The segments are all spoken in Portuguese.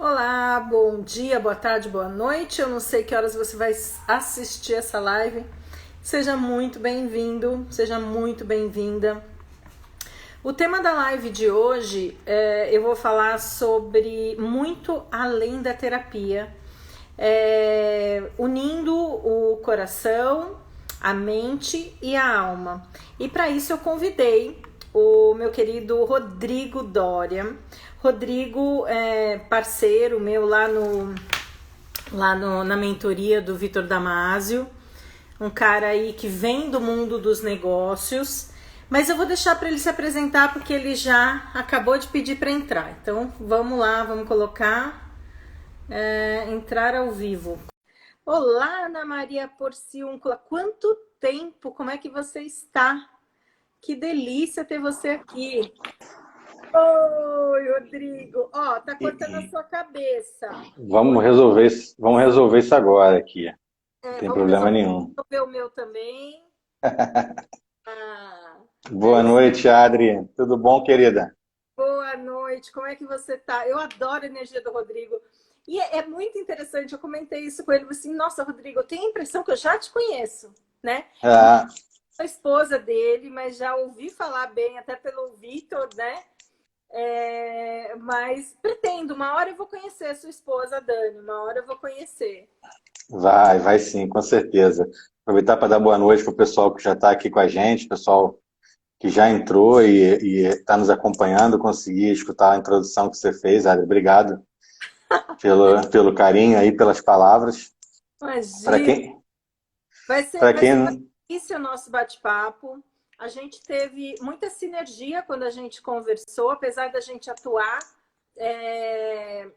Olá, bom dia, boa tarde, boa noite. Eu não sei que horas você vai assistir essa live. Seja muito bem-vindo, seja muito bem-vinda. O tema da live de hoje, eu vou falar sobre muito além da terapia, unindo o coração, a mente e a alma. E para isso eu convidei o meu querido Rodrigo Doria. Rodrigo é parceiro meu na mentoria do Vitor Damasio, um cara aí que vem do mundo dos negócios, mas eu vou deixar para ele se apresentar porque ele já acabou de pedir para entrar. Então vamos lá, vamos colocar entrar ao vivo. Olá, Ana Maria Porciúncula, quanto tempo? Como é que você está? Que delícia ter você aqui. Oi, Rodrigo. Ó, tá cortando a sua cabeça. Vamos resolver isso agora aqui. Não tem Vamos problema resolver nenhum. o meu também. Ah, é Boa isso. noite, Adri. Tudo bom, querida? Boa noite. Como é que você tá? Eu adoro a energia do Rodrigo. E é muito interessante. Eu comentei isso com ele. Assim, nossa, Rodrigo, eu tenho a impressão que eu já te conheço, né? Não Ah, sou a esposa dele, mas já ouvi falar bem, até pelo Vitor, né? Mas pretendo, uma hora eu vou conhecer a sua esposa, Dani, uma hora eu vou conhecer. vai sim, com certeza. Aproveitar para dar boa noite para o pessoal que já está aqui com a gente, pessoal que já entrou e está nos acompanhando. Consegui escutar a introdução que você fez, Adri. Obrigado pelo carinho aí, pelas palavras. Para Imagina, quem, para vai ser uma quem delícia o nosso bate-papo. A gente teve muita sinergia quando a gente conversou, apesar da gente atuar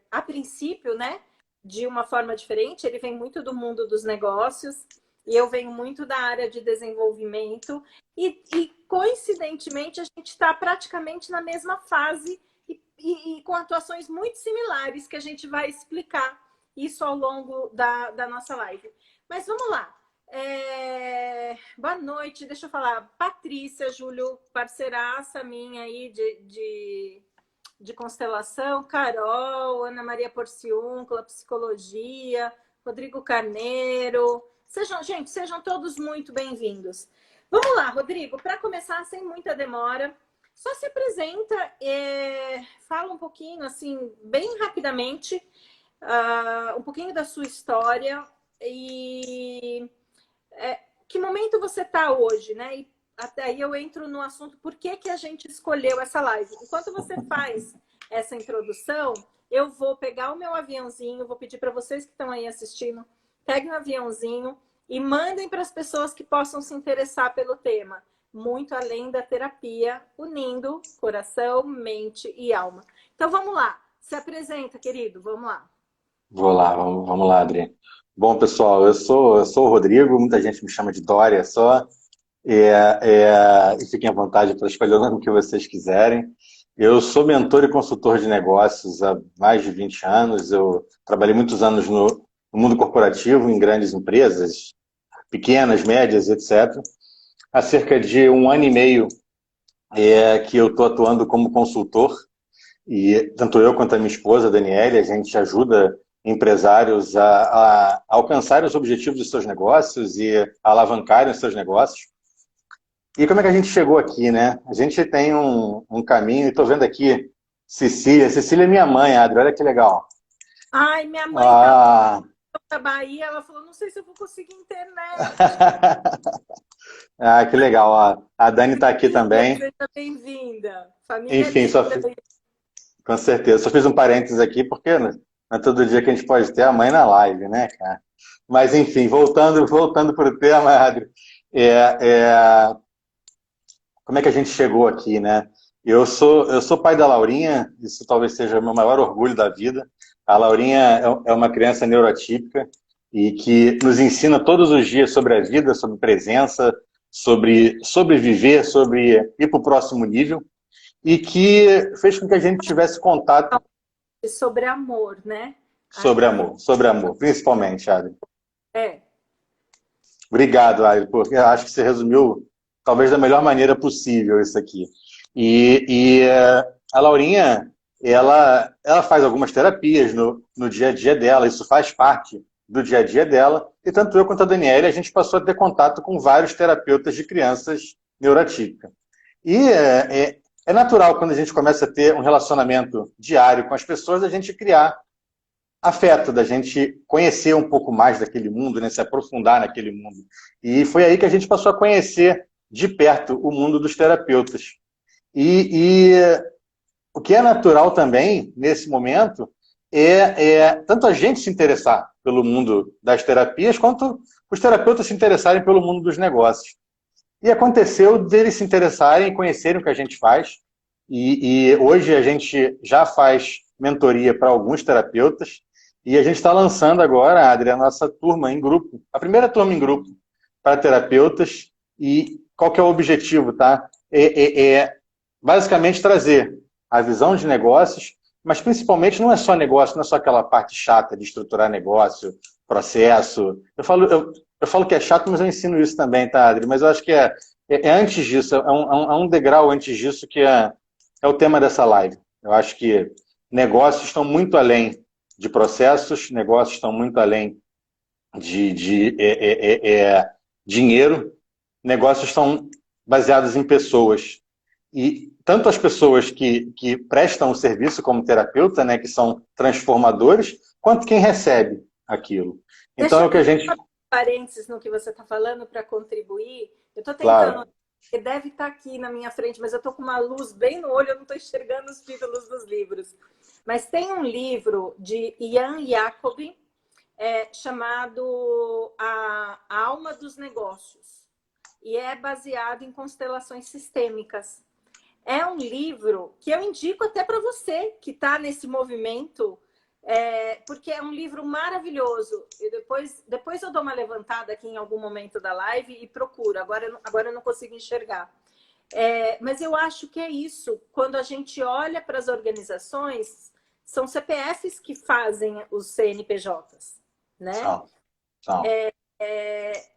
a princípio, né, de uma forma diferente. Ele vem muito do mundo dos negócios e eu venho muito da área de desenvolvimento. E coincidentemente, a gente está praticamente na mesma fase e com atuações muito similares que a gente vai explicar isso ao longo da nossa live. Mas vamos lá. Boa noite, deixa eu falar. Patrícia, Júlio, parceiraça minha aí de constelação, Carol, Ana Maria Porciúncula, psicologia, Rodrigo Carneiro. Sejam todos muito bem-vindos. Vamos lá, Rodrigo, para começar sem muita demora, só se apresenta, fala um pouquinho, assim, bem rapidamente, um pouquinho da sua história e que momento você está hoje, né? E até aí eu entro no assunto por que a gente escolheu essa live. Enquanto você faz essa introdução, eu vou pegar o meu aviãozinho, vou pedir para vocês que estão aí assistindo, peguem um aviãozinho e mandem para as pessoas que possam se interessar pelo tema. Muito além da terapia, unindo coração, mente e alma. Então vamos lá. Se apresenta, querido. Vamos lá. Vou lá, vamos lá, Adri. Bom, pessoal, eu sou o Rodrigo, muita gente me chama de Dória só. E fiquem à vontade para escolher o nome que vocês quiserem. Eu sou mentor e consultor de negócios há mais de 20 anos. Eu trabalhei muitos anos no mundo corporativo, em grandes empresas, pequenas, médias, etc. Há cerca de um ano e meio que eu estou atuando como consultor, e tanto eu quanto a minha esposa, Daniele, a gente ajuda empresários a alcançarem os objetivos dos seus negócios e a alavancarem os seus negócios. E como é que a gente chegou aqui, né? A gente tem um caminho, e estou vendo aqui Cecília. Cecília é minha mãe, Adri, olha que legal. Ai, minha mãe tá Ah, da Bahia, ela falou, não sei se eu vou conseguir internet. que legal. A Dani está aqui também. Seja bem-vinda. Família Enfim, linda. com certeza. Só fiz um parênteses aqui, porque não é todo dia que a gente pode ter a mãe na live, né, cara? Mas, enfim, voltando para o tema, Adri, é, é, como é que a gente chegou aqui, né? Eu sou pai da Laurinha, isso talvez seja o meu maior orgulho da vida. A Laurinha é uma criança neurotípica e que nos ensina todos os dias sobre a vida, sobre presença, sobre sobreviver, sobre ir para o próximo nível, e que fez com que a gente tivesse contato Sobre amor, né? Aqui. sobre amor, principalmente, Adri. É. Obrigado, Adri, porque eu acho que você resumiu talvez da melhor maneira possível isso aqui. A Laurinha ela faz algumas terapias no dia a dia dela, isso faz parte do dia a dia dela, e tanto eu quanto a Daniela, a gente passou a ter contato com vários terapeutas de crianças neurotípicas. E é natural, quando a gente começa a ter um relacionamento diário com as pessoas, a gente criar afeto, da gente conhecer um pouco mais daquele mundo, né, se aprofundar naquele mundo. E foi aí que a gente passou a conhecer de perto o mundo dos terapeutas. E o que é natural também, nesse momento, é tanto a gente se interessar pelo mundo das terapias, quanto os terapeutas se interessarem pelo mundo dos negócios. E aconteceu deles se interessarem e conhecerem o que a gente faz. E hoje a gente já faz mentoria para alguns terapeutas. E a gente está lançando agora, Adri, a nossa turma em grupo, a primeira turma em grupo para terapeutas. E qual que é o objetivo, tá? Basicamente trazer a visão de negócios, mas principalmente não é só negócio, não é só aquela parte chata de estruturar negócio, processo. Eu falo que é chato, mas eu ensino isso também, tá, Adri? Mas eu acho que é antes disso, é um degrau antes disso que é o tema dessa live. Eu acho que negócios estão muito além de processos, negócios estão muito além de dinheiro, negócios estão baseados em pessoas. E tanto as pessoas que prestam o serviço como terapeuta, né, que são transformadores, quanto quem recebe aquilo. Então Deixa é eu o que a gente... fazer um parênteses no que você está falando para contribuir. Eu estou tentando, Claro. ele deve estar aqui na minha frente, mas eu estou com uma luz bem no olho, eu não estou enxergando os títulos dos livros. Mas tem um livro de Ian Jacobi, chamado A Alma dos Negócios. E é baseado em constelações sistêmicas. É um livro que eu indico até para você que está nesse movimento, porque é um livro maravilhoso. E depois eu dou uma levantada aqui em algum momento da live e procuro. Agora eu não consigo enxergar. Mas eu acho que é isso. Quando a gente olha para as organizações, são CPFs que fazem os CNPJs, né? São.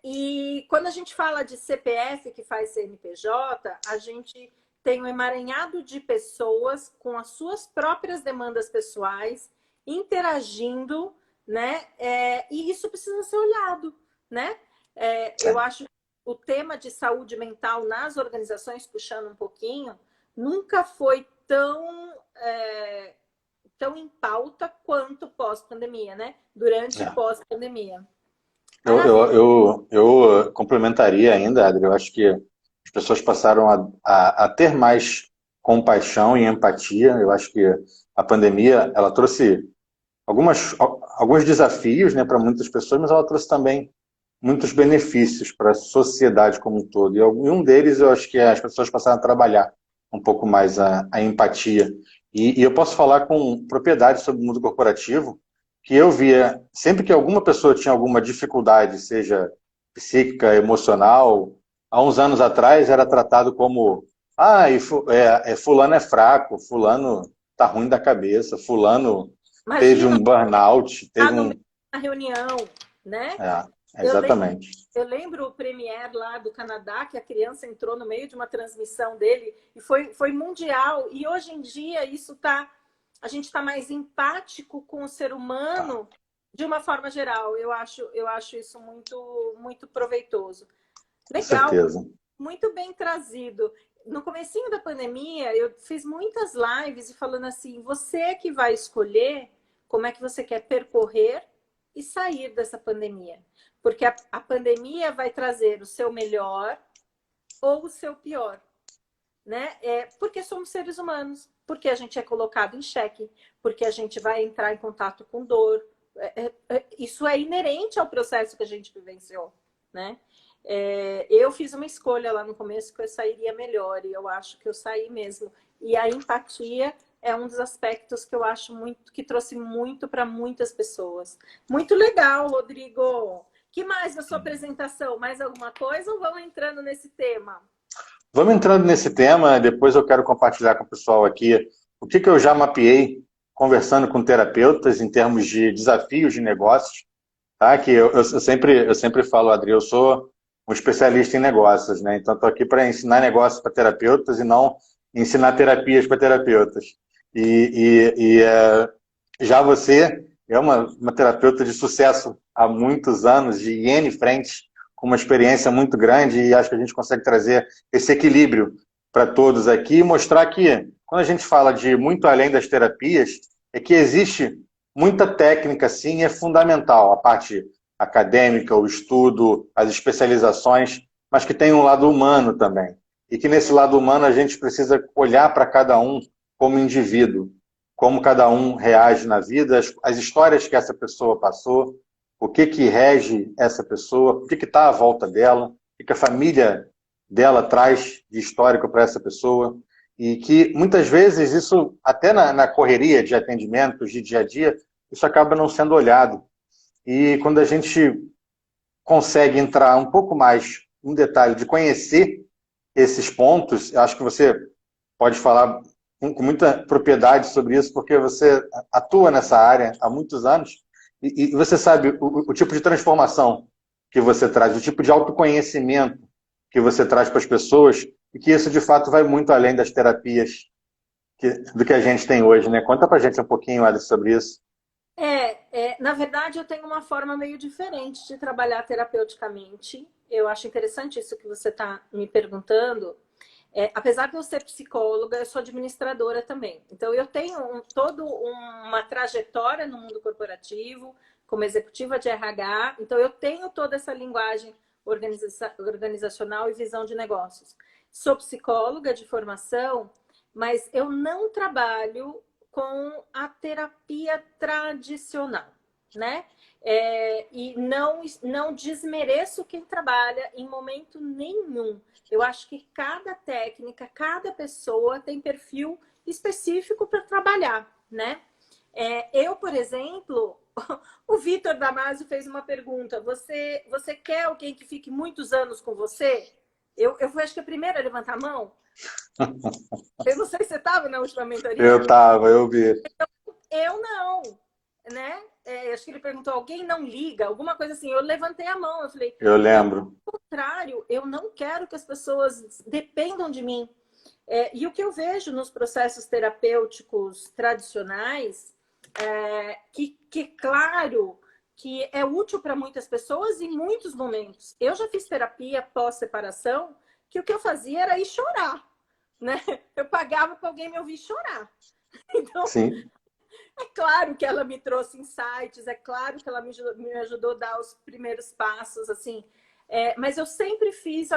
E quando a gente fala de CPF que faz CNPJ, a gente tem um emaranhado de pessoas com as suas próprias demandas pessoais, interagindo, né? E isso precisa ser olhado, né? Eu acho que o tema de saúde mental nas organizações, puxando um pouquinho, nunca foi tão em pauta quanto pós-pandemia, né? Durante e pós-pandemia. Eu complementaria ainda, Adri, eu acho que as pessoas passaram a ter mais compaixão e empatia. Eu acho que a pandemia, ela trouxe alguns desafios, né, para muitas pessoas, mas ela trouxe também muitos benefícios para a sociedade como um todo. E um deles, eu acho que as pessoas passaram a trabalhar um pouco mais a empatia. E eu posso falar com propriedade sobre o mundo corporativo, que eu via, sempre que alguma pessoa tinha alguma dificuldade, seja psíquica, emocional, há uns anos atrás era tratado como fulano é fraco, fulano tá ruim da cabeça, fulano teve Imagina, um burnout, tá no meio da reunião, né? Exatamente. Eu lembro o Premier lá do Canadá, que a criança entrou no meio de uma transmissão dele e foi mundial. E hoje em dia a gente está mais empático com o ser humano de uma forma geral. Eu acho isso muito, muito proveitoso. Legal, com certeza. Muito bem trazido. No comecinho da pandemia, eu fiz muitas lives e falando assim, você que vai escolher como é que você quer percorrer e sair dessa pandemia. Porque a pandemia vai trazer o seu melhor ou o seu pior, né? Porque somos seres humanos, porque a gente é colocado em xeque, porque a gente vai entrar em contato com dor. Isso é inerente ao processo que a gente vivenciou, né? Eu fiz uma escolha lá no começo que eu sairia melhor, e eu acho que eu saí mesmo. E a empatia é um dos aspectos que eu acho que trouxe muito para muitas pessoas. Muito legal, Rodrigo! Que mais na sua apresentação? Mais alguma coisa ou vamos entrando nesse tema? Vamos entrando nesse tema, depois eu quero compartilhar com o pessoal aqui o que eu já mapeei conversando com terapeutas em termos de desafios de negócios, tá? Que eu sempre falo, Adri, eu sou um especialista em negócios, né? Então estou aqui para ensinar negócios para terapeutas e não ensinar terapias para terapeutas. Já você é uma terapeuta de sucesso há muitos anos, de N frentes, com uma experiência muito grande, e acho que a gente consegue trazer esse equilíbrio para todos aqui e mostrar que, quando a gente fala de muito além das terapias, é que existe muita técnica, sim, é fundamental, a parte acadêmica, o estudo, as especializações, mas que tem um lado humano também. E que nesse lado humano a gente precisa olhar para cada um como indivíduo, como cada um reage na vida, as histórias que essa pessoa passou, o que rege essa pessoa, o que está à volta dela, o que a família dela traz de histórico para essa pessoa, e que muitas vezes isso, até na correria de atendimentos, de dia a dia, isso acaba não sendo olhado. E quando a gente consegue entrar um pouco mais em detalhe de conhecer esses pontos, eu acho que você pode falar com muita propriedade sobre isso, porque você atua nessa área há muitos anos e você sabe o tipo de transformação que você traz, o tipo de autoconhecimento que você traz para as pessoas e que isso, de fato, vai muito além das terapias do que a gente tem hoje, né? Conta para a gente um pouquinho, Alice, sobre isso. Na verdade, eu tenho uma forma meio diferente de trabalhar terapeuticamente. Eu acho interessante isso que você está me perguntando. Apesar de eu ser psicóloga, eu sou administradora também. Então, eu tenho toda uma trajetória no mundo corporativo, como executiva de RH. Então, eu tenho toda essa linguagem organizacional e visão de negócios. Sou psicóloga de formação, mas eu não trabalho com a terapia tradicional, né? E não desmereço quem trabalha em momento nenhum. Eu acho que cada técnica, cada pessoa tem perfil específico para trabalhar, né? Eu, por exemplo, o Vitor Damasio fez uma pergunta: você quer alguém que fique muitos anos com você? Eu fui, acho que a primeira a levantar a mão. Eu não sei se você estava na última mentoria. Eu tava, eu vi. Eu não, né? Acho que ele perguntou: alguém não liga? Alguma coisa assim. Eu levantei a mão, eu falei: Eu eu, lembro. ao contrário, eu não quero que as pessoas dependam de mim. E o que eu vejo nos processos terapêuticos tradicionais, claro, que é útil para muitas pessoas em muitos momentos. Eu já fiz terapia pós-separação, que o que eu fazia era ir chorar, né? Eu pagava para alguém me ouvir chorar. Então, Sim. é claro que ela me trouxe insights, é claro que ela me ajudou a dar os primeiros passos, assim. Mas eu sempre fiz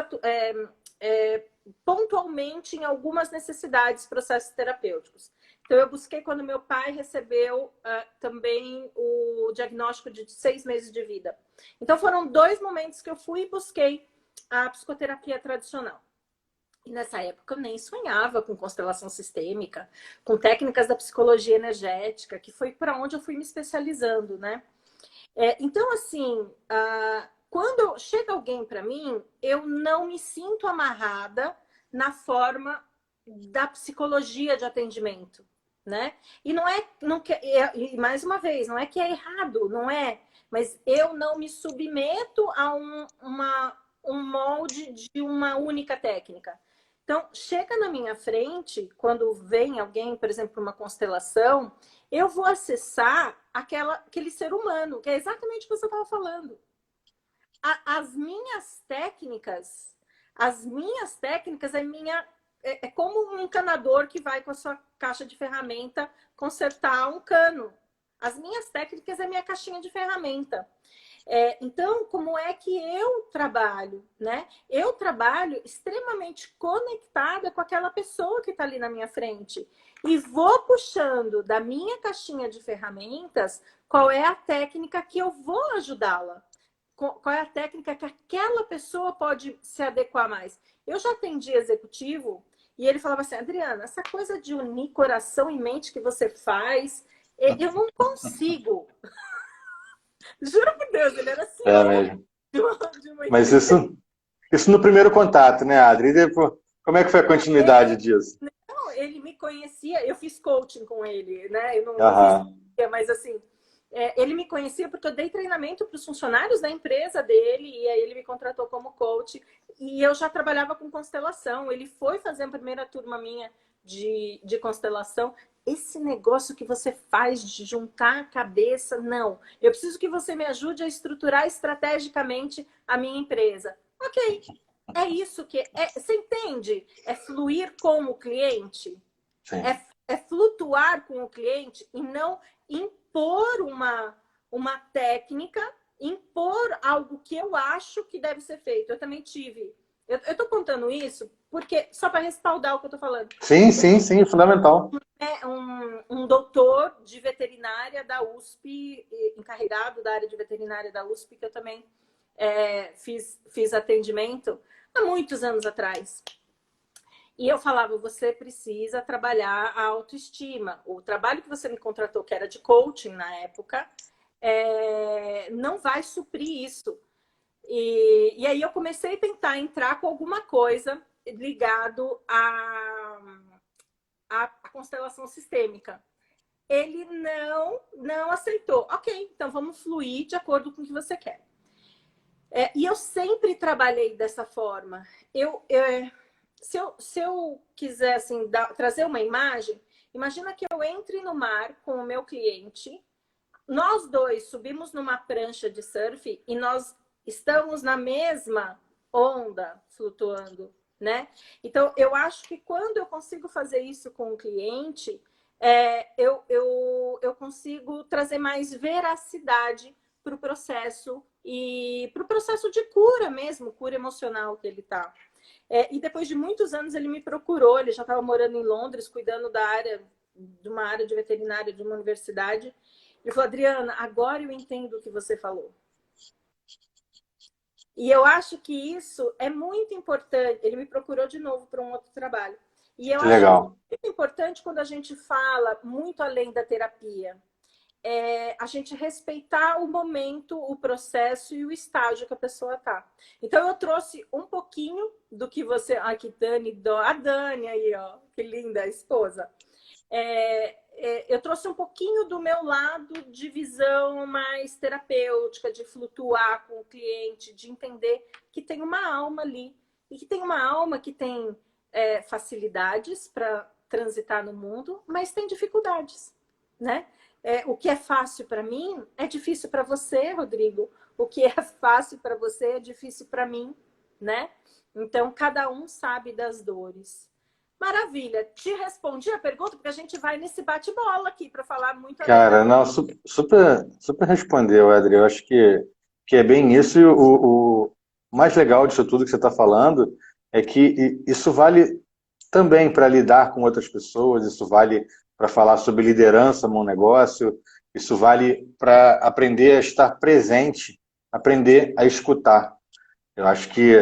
pontualmente em algumas necessidades, processos terapêuticos. Então, eu busquei quando meu pai recebeu também o diagnóstico de 6 meses de vida. Então, foram 2 momentos que eu fui e busquei a psicoterapia tradicional. E nessa época eu nem sonhava com constelação sistêmica, com técnicas da psicologia energética, que foi para onde eu fui me especializando, né? Então, assim, quando chega alguém para mim, eu não me sinto amarrada na forma da psicologia de atendimento, né? E e mais uma vez, não é que é errado, não é, mas eu não me submeto a um molde de uma única técnica. Então, chega na minha frente, quando vem alguém, por exemplo, uma constelação, eu vou acessar aquele ser humano, que é exatamente o que você estava falando. As minhas técnicas é como um encanador que vai com a sua caixa de ferramenta consertar um cano. As minhas técnicas é minha caixinha de ferramenta. Então, como é que eu trabalho, né? Eu trabalho extremamente conectada com aquela pessoa que está ali na minha frente e vou puxando da minha caixinha de ferramentas qual é a técnica que eu vou ajudá-la, qual é a técnica que aquela pessoa pode se adequar mais. Eu já atendi executivo e ele falava assim: Adriana, essa coisa de unir coração e mente que você faz, eu não consigo. Juro por Deus, ele era É CEO mesmo. de uma Mas empresa. isso no primeiro contato, né, Adri? E depois, como é que foi a continuidade disso? Não, ele me conhecia, eu fiz coaching com ele, né? Eu não fiz, Aham. mas assim, ele me conhecia porque eu dei treinamento para os funcionários da empresa dele, e aí ele me contratou como coach, e eu já trabalhava com constelação. Ele foi fazer a primeira turma minha de constelação. esse negócio que você faz de juntar a cabeça, não. Eu preciso que você me ajude a estruturar estrategicamente a minha empresa. Ok, é isso que... você entende? É fluir com o cliente. Sim. É flutuar com o cliente e não impor uma técnica, impor algo que eu acho que deve ser feito. Eu também tive. Eu estou contando isso porque só para respaldar o que eu estou falando. Sim, sim, sim, fundamental. É um doutor de veterinária da USP, encarregado da área de veterinária da USP, que eu também fiz atendimento há muitos anos atrás. E eu falava, você precisa trabalhar a autoestima. O trabalho que você me contratou, que era de coaching na época, não vai suprir isso. E aí eu comecei a tentar entrar com alguma coisa ligado à constelação sistêmica. Ele não aceitou. Ok, então vamos fluir de acordo com o que você quer. E eu sempre trabalhei dessa forma. Se eu quiser assim, trazer uma imagem, imagina que eu entre no mar com o meu cliente, nós dois subimos numa prancha de surf e nós estamos na mesma onda flutuando, né? Então, eu acho que quando eu consigo fazer isso com o cliente, eu consigo trazer mais veracidade para o processo e para o processo de cura mesmo, cura emocional que ele está. E depois de muitos anos ele me procurou, ele já estava morando em Londres, cuidando de uma área de veterinária de uma universidade. Ele falou, Adriana, agora eu entendo o que você falou. E eu acho que isso é muito importante. Ele me procurou de novo para um outro trabalho. E eu acho muito importante quando a gente fala muito além da terapia. A gente respeitar o momento, o processo e o estágio que a pessoa está. Então, eu trouxe um pouquinho do que você... Aqui, a Dani aí, ó, que linda, a esposa. Eu trouxe um pouquinho do meu lado de visão mais terapêutica, de flutuar com o cliente, de entender que tem uma alma ali. E que tem uma alma que tem facilidades para transitar no mundo, mas tem dificuldades, né? O que é fácil para mim é difícil para você, Rodrigo. O que é fácil para você é difícil para mim, né? Então, cada um sabe das dores. Maravilha. Te respondi a pergunta, porque a gente vai nesse bate-bola aqui para falar muito além Cara, não, super respondeu, Adri. Eu acho que é bem isso. E o mais legal disso tudo que você está falando é que isso vale também para lidar com outras pessoas, isso vale para falar sobre liderança num negócio, isso vale para aprender a estar presente, aprender a escutar. Eu acho que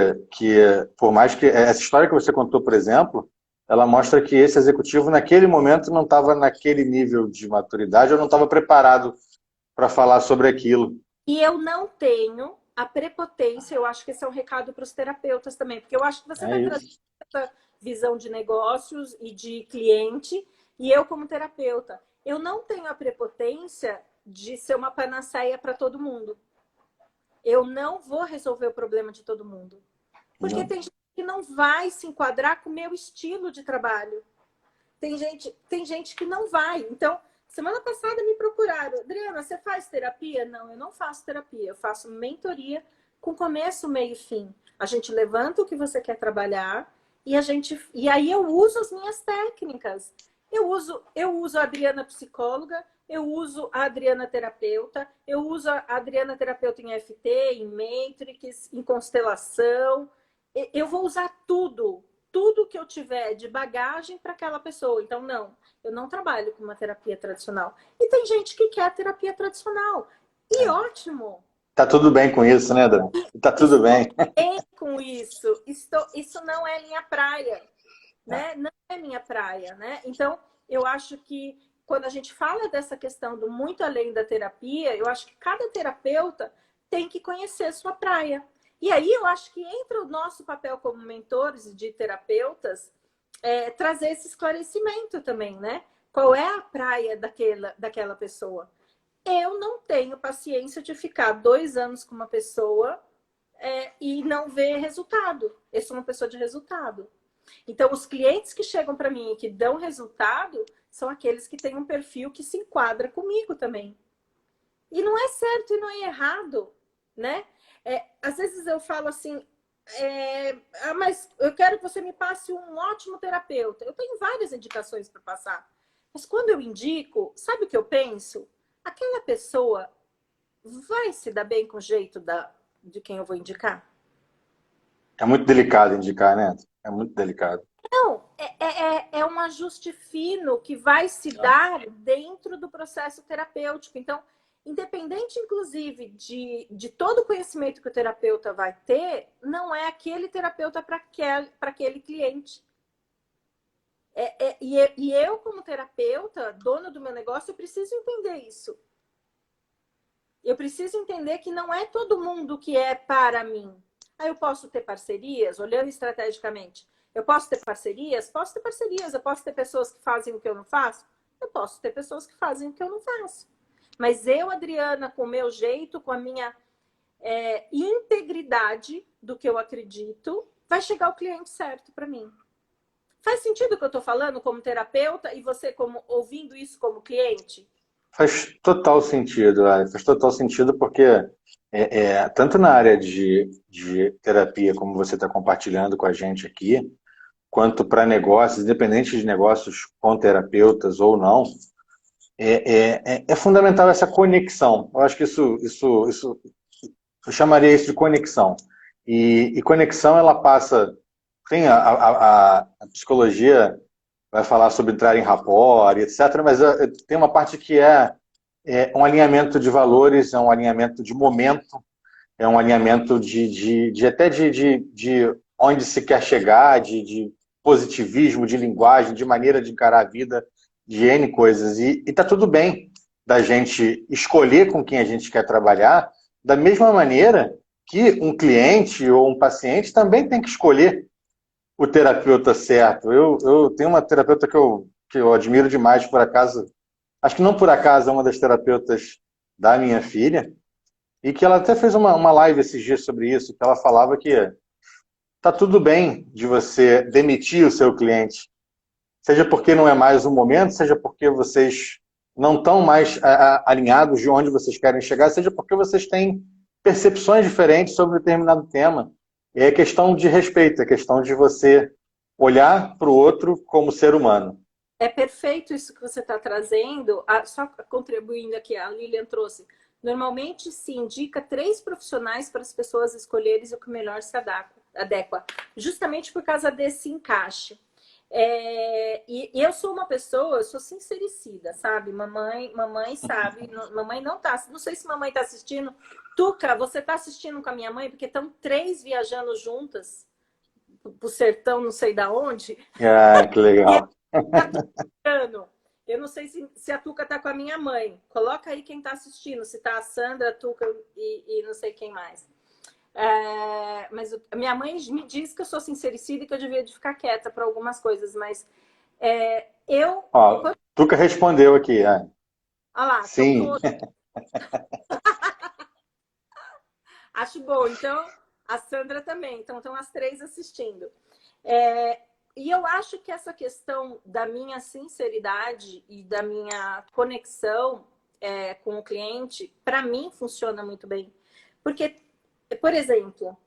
por mais que essa história que você contou, por exemplo, ela mostra que esse executivo naquele momento não estava naquele nível de maturidade ou não estava preparado para falar sobre aquilo. E eu não tenho a prepotência, eu acho que esse é um recado para os terapeutas também, porque eu acho que você vai trazer essa visão de negócios e de cliente, e eu como terapeuta, eu não tenho a prepotência de ser uma panaceia para todo mundo. Eu não vou resolver o problema de todo mundo. Porque tem gente que não vai se enquadrar com o meu estilo de trabalho. Tem gente que não vai. Então, semana passada me procuraram. Adriana, você faz terapia? Não, eu não faço terapia. Eu faço mentoria com começo, meio e fim. A gente levanta o que você quer trabalhar e aí eu uso as minhas técnicas. Eu uso a Adriana psicóloga, eu uso a Adriana terapeuta, eu uso a Adriana terapeuta em FT, em Matrix, em constelação. Eu vou usar tudo que eu tiver de bagagem para aquela pessoa. Então, não, eu não trabalho com uma terapia tradicional. E tem gente que quer terapia tradicional. E ótimo. Tá tudo bem com isso, né, Adriana? Tá tudo bem. Bem com isso. Isso não é minha praia, né? Não é minha praia, né? Então, eu acho que quando a gente fala dessa questão do muito além da terapia, eu acho que cada terapeuta tem que conhecer a sua praia. E aí eu acho que entra o nosso papel como mentores de terapeutas, trazer esse esclarecimento também, né? Qual é a praia daquela pessoa? Eu não tenho paciência de ficar 2 anos com uma pessoa e não ver resultado. Eu sou uma pessoa de resultado. Então, os clientes que chegam para mim e que dão resultado são aqueles que têm um perfil que se enquadra comigo também. E não é certo e não é errado, né? Às vezes eu falo assim, mas eu quero que você me passe um ótimo terapeuta. Eu tenho várias indicações para passar. Mas quando eu indico, sabe o que eu penso? Aquela pessoa vai se dar bem com o jeito de quem eu vou indicar? É muito delicado indicar, né? É muito delicado. Não, é um ajuste fino que vai se dar dentro do processo terapêutico. Então, independente, inclusive, de todo o conhecimento que o terapeuta vai ter, não é aquele terapeuta para aquele cliente. E eu, como terapeuta, dona do meu negócio, eu preciso entender isso. Eu preciso entender que não é todo mundo que é para mim. Aí eu posso ter parcerias, olhando estrategicamente. Eu posso ter parcerias? Posso ter parcerias. Eu posso ter pessoas que fazem o que eu não faço? Eu posso ter pessoas que fazem o que eu não faço. Mas eu, Adriana, com o meu jeito, com a minha integridade do que eu acredito, vai chegar o cliente certo para mim. Faz sentido o que eu estou falando como terapeuta e você como ouvindo isso como cliente? Faz total sentido, Ali. Faz total sentido porque tanto na área de terapia, como você está compartilhando com a gente aqui, quanto para negócios, independente de negócios com terapeutas ou não, é fundamental essa conexão. Eu acho que isso eu chamaria isso de conexão. E conexão, ela passa. Tem a psicologia vai falar sobre entrar em rapport, etc., mas tem uma parte que é um alinhamento de valores, é um alinhamento de momento, é um alinhamento até de onde se quer chegar, de positivismo, de linguagem, de maneira de encarar a vida, de N coisas. E tá tudo bem da gente escolher com quem a gente quer trabalhar, da mesma maneira que um cliente ou um paciente também tem que escolher o terapeuta certo. Eu tenho uma terapeuta que eu admiro demais, por acaso, acho que não por acaso é uma das terapeutas da minha filha, e que ela até fez uma live esses dias sobre isso, que ela falava que tá tudo bem de você demitir o seu cliente, seja porque não é mais o momento, seja porque vocês não estão mais alinhados de onde vocês querem chegar, seja porque vocês têm percepções diferentes sobre determinado tema. É questão de respeito, é questão de você olhar para o outro como ser humano. É perfeito isso que você está trazendo. Só contribuindo aqui, a Lilian trouxe. Normalmente se indica 3 profissionais para as pessoas escolherem o que melhor se adequa, justamente por causa desse encaixe. E eu sou uma pessoa, eu sou sincericida, sabe? Mamãe sabe, mamãe não tá, não sei se mamãe tá assistindo. Tuca, você tá assistindo com a minha mãe? Porque estão 3 viajando juntas pro sertão, não sei da onde. Ah, que legal. Eu não sei se a Tuca tá com a minha mãe. Coloca aí quem tá assistindo, se tá a Sandra, a Tuca e não sei quem mais. Mas a minha mãe me diz que eu sou sincericida e que eu devia de ficar quieta para algumas coisas, mas eu... Ó, Tuca respondeu aqui. Olha lá, estão Sim. todos. Acho bom. Então, a Sandra também. Então, estão as 3 assistindo. E eu acho que essa questão da minha sinceridade e da minha conexão com o cliente, para mim, funciona muito bem. Porque, por exemplo,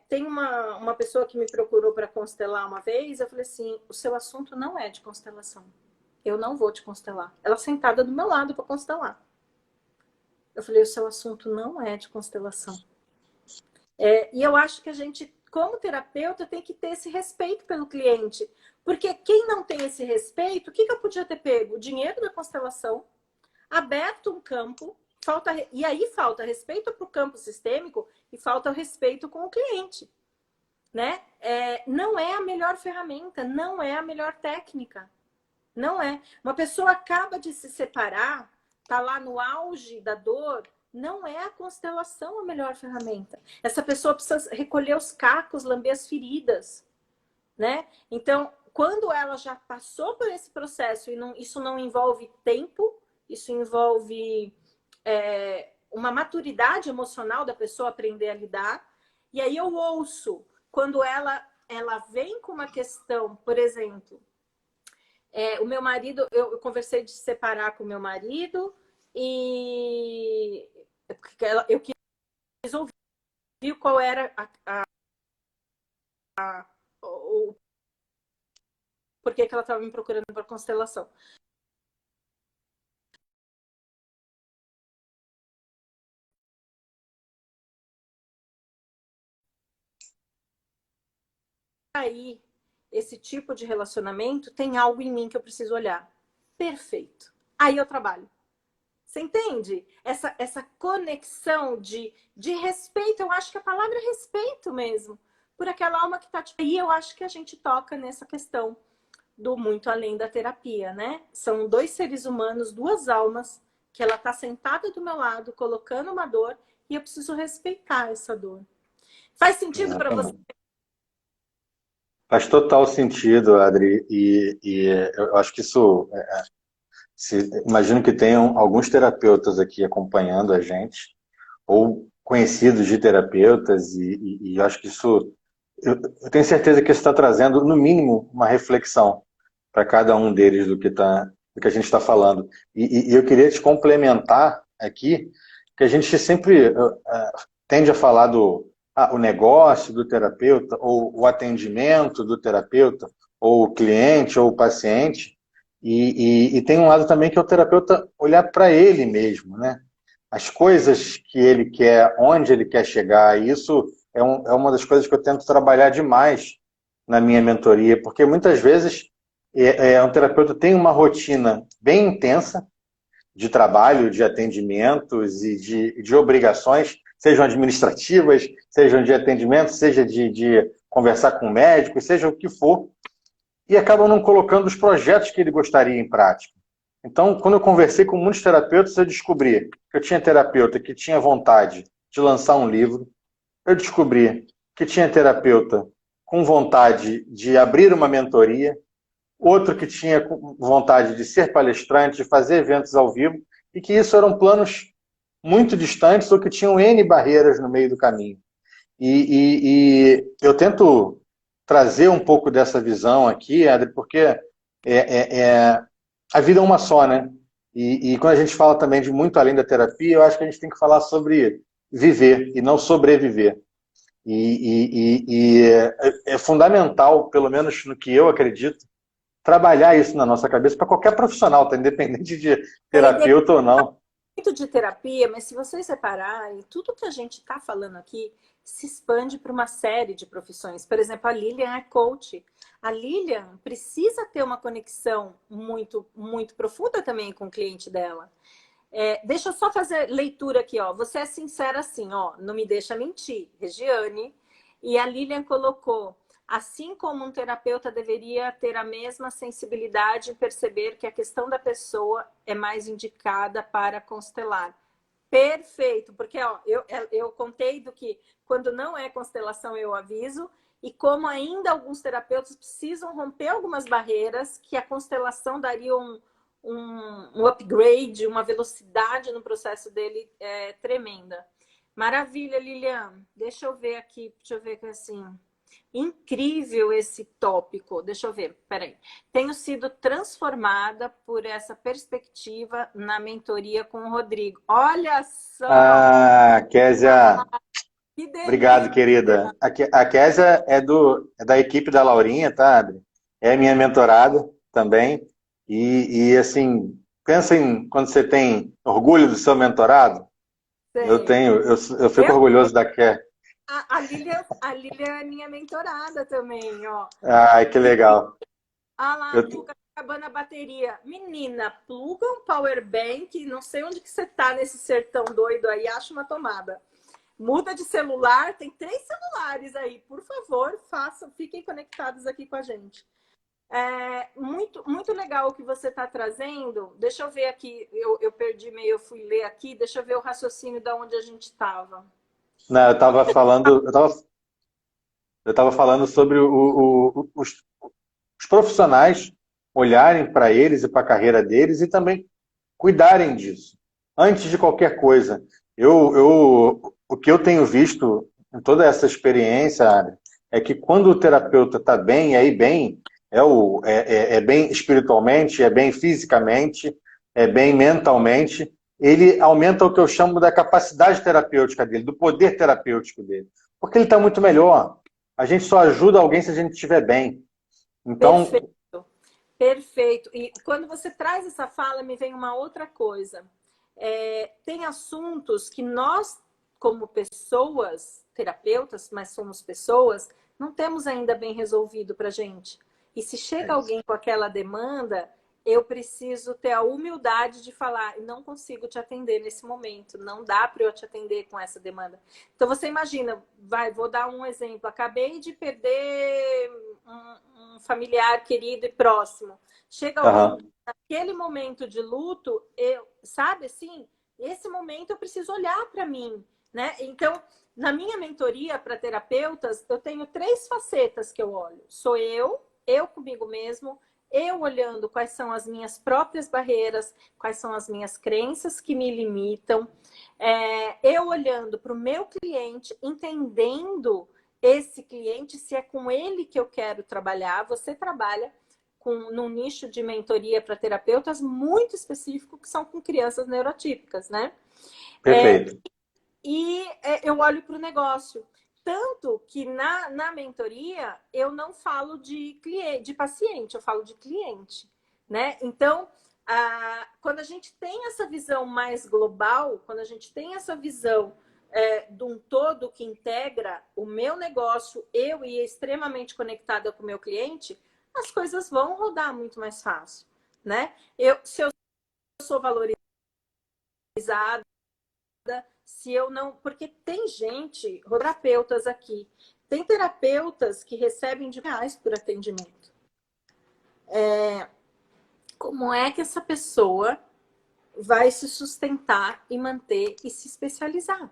tem uma pessoa que me procurou para constelar uma vez, eu falei assim, o seu assunto não é de constelação. Eu não vou te constelar. Ela sentada do meu lado para constelar. Eu falei, o seu assunto não é de constelação. E eu acho que a gente, como terapeuta, tem que ter esse respeito pelo cliente. Porque quem não tem esse respeito, o que eu podia ter pego? O dinheiro da constelação, aberto um campo, e aí falta respeito para o campo sistêmico e falta o respeito com o cliente. Né? Não é a melhor ferramenta, não é a melhor técnica. Não é. Uma pessoa acaba de se separar, tá lá no auge da dor, não é a constelação a melhor ferramenta. Essa pessoa precisa recolher os cacos, lamber as feridas, né? Então, quando ela já passou por esse processo e isso não envolve tempo, isso envolve uma maturidade emocional da pessoa aprender a lidar. E aí eu ouço, quando ela vem com uma questão, por exemplo, O meu marido, eu conversei de separar com o meu marido e eu quis ouvir qual era o porquê que ela estava me procurando por constelação. Aí, esse tipo de relacionamento tem algo em mim que eu preciso olhar. Perfeito. Aí eu trabalho. Você entende? Essa conexão de respeito, eu acho que a palavra é respeito mesmo, por aquela alma que está... E eu acho que a gente toca nessa questão do muito além da terapia, né? São dois seres humanos, duas almas, que ela está sentada do meu lado, colocando uma dor, e eu preciso respeitar essa dor. Faz sentido para você? Exatamente. Faz total sentido, Adri, e eu acho que isso, imagino que tenham alguns terapeutas aqui acompanhando a gente, ou conhecidos de terapeutas, e eu acho que isso, eu tenho certeza que isso está trazendo, no mínimo, uma reflexão para cada um deles do que a gente está falando. E eu queria te complementar aqui, que a gente sempre tende a falar o negócio do terapeuta, ou o atendimento do terapeuta, ou o cliente, ou o paciente, e tem um lado também que é o terapeuta olhar para ele mesmo, né? As coisas que ele quer, onde ele quer chegar, e isso é uma das coisas que eu tento trabalhar demais na minha mentoria, porque muitas vezes um terapeuta tem uma rotina bem intensa de trabalho, de atendimentos e de obrigações, sejam administrativas, sejam de atendimento, seja de conversar com o médico, seja o que for, e acabam não colocando os projetos que ele gostaria em prática. Então, quando eu conversei com muitos terapeutas, eu descobri que eu tinha terapeuta que tinha vontade de lançar um livro, eu descobri que tinha terapeuta com vontade de abrir uma mentoria, outro que tinha vontade de ser palestrante, de fazer eventos ao vivo, e que isso eram planos muito distantes ou que tinham N barreiras no meio do caminho. E eu tento trazer um pouco dessa visão aqui, Adri, porque a vida é uma só, né? E quando a gente fala também de muito além da terapia, eu acho que a gente tem que falar sobre viver e não sobreviver. É fundamental, pelo menos no que eu acredito, trabalhar isso na nossa cabeça para qualquer profissional, tá? Independente de terapeuta ou não. Muito de terapia, mas se vocês separarem, tudo que a gente está falando aqui se expande para uma série de profissões. Por exemplo, a Lilian é coach. A Lilian precisa ter uma conexão muito, muito profunda também com o cliente dela. Deixa eu só fazer leitura aqui, ó. Você é sincera assim, ó, não me deixa mentir, Regiane. E a Lilian colocou: assim como um terapeuta deveria ter a mesma sensibilidade em perceber que a questão da pessoa é mais indicada para constelar. Perfeito, porque ó, eu contei do que quando não é constelação eu aviso, e como ainda alguns terapeutas precisam romper algumas barreiras que a constelação daria um upgrade, uma velocidade no processo dele tremenda. Maravilha, Lilian. Deixa eu ver aqui, assim... Incrível esse tópico. Deixa eu ver, peraí. Tenho sido transformada por essa perspectiva na mentoria com o Rodrigo. Olha só! Ah, Kézia, Que delícia! obrigado, querida. A Kézia é da equipe da Laurinha, tá, Adri? É minha mentorada também. Assim, pensa em quando você tem orgulho do seu mentorado. Eu tenho, eu fico orgulhoso da Kézia. A Lilian é minha mentorada também, ó. Ai, que legal. Ah lá, Tuca, acabando a bateria. Menina, pluga um power bank, não sei onde que você tá nesse sertão doido aí, acha uma tomada. Muda de celular, tem 3 celulares aí, por favor, fiquem conectados aqui com a gente. Muito, muito legal o que você está trazendo. Deixa eu ver aqui, eu perdi meio, eu fui ler aqui, deixa eu ver o raciocínio de onde a gente estava. Não, eu estava falando sobre os profissionais olharem para eles e para a carreira deles e também cuidarem disso, antes de qualquer coisa. O que eu tenho visto em toda essa experiência, é que quando o terapeuta está bem, aí bem, é bem espiritualmente, é bem fisicamente, é bem mentalmente. Ele aumenta o que eu chamo da capacidade terapêutica dele, do poder terapêutico dele. Porque ele está muito melhor. A gente só ajuda alguém se a gente estiver bem. Então, Perfeito, perfeito. E quando você traz essa fala, me vem uma outra coisa. Tem assuntos que nós, como pessoas, terapeutas, mas somos pessoas, não temos ainda bem resolvido para gente. E se chega é isso. alguém com aquela demanda, eu preciso ter a humildade de falar, não consigo te atender nesse momento, não dá para eu te atender com essa demanda. Então você imagina, vou dar um exemplo, acabei de perder um familiar querido e próximo. Chega alguém Aham. naquele momento de luto, sabe assim, esse momento eu preciso olhar para mim, né? Então, na minha mentoria para terapeutas, eu tenho 3 facetas que eu olho. Sou eu comigo mesmo, eu olhando quais são as minhas próprias barreiras, quais são as minhas crenças que me limitam, eu olhando para o meu cliente, entendendo esse cliente, se é com ele que eu quero trabalhar. Você trabalha num nicho de mentoria para terapeutas muito específico, que são com crianças neurotípicas, né? Perfeito. Eu olho para o negócio. Tanto que na mentoria eu não falo de paciente, eu falo de cliente, né? Então, quando a gente tem essa visão mais global, quando a gente tem essa visão de um todo que integra o meu negócio, eu e extremamente conectada com o meu cliente, as coisas vão rodar muito mais fácil, né? Se eu sou valorizada, se eu não. Porque tem gente, terapeutas aqui, tem terapeutas que recebem de reais por atendimento. Como é que essa pessoa vai se sustentar e manter e se especializar,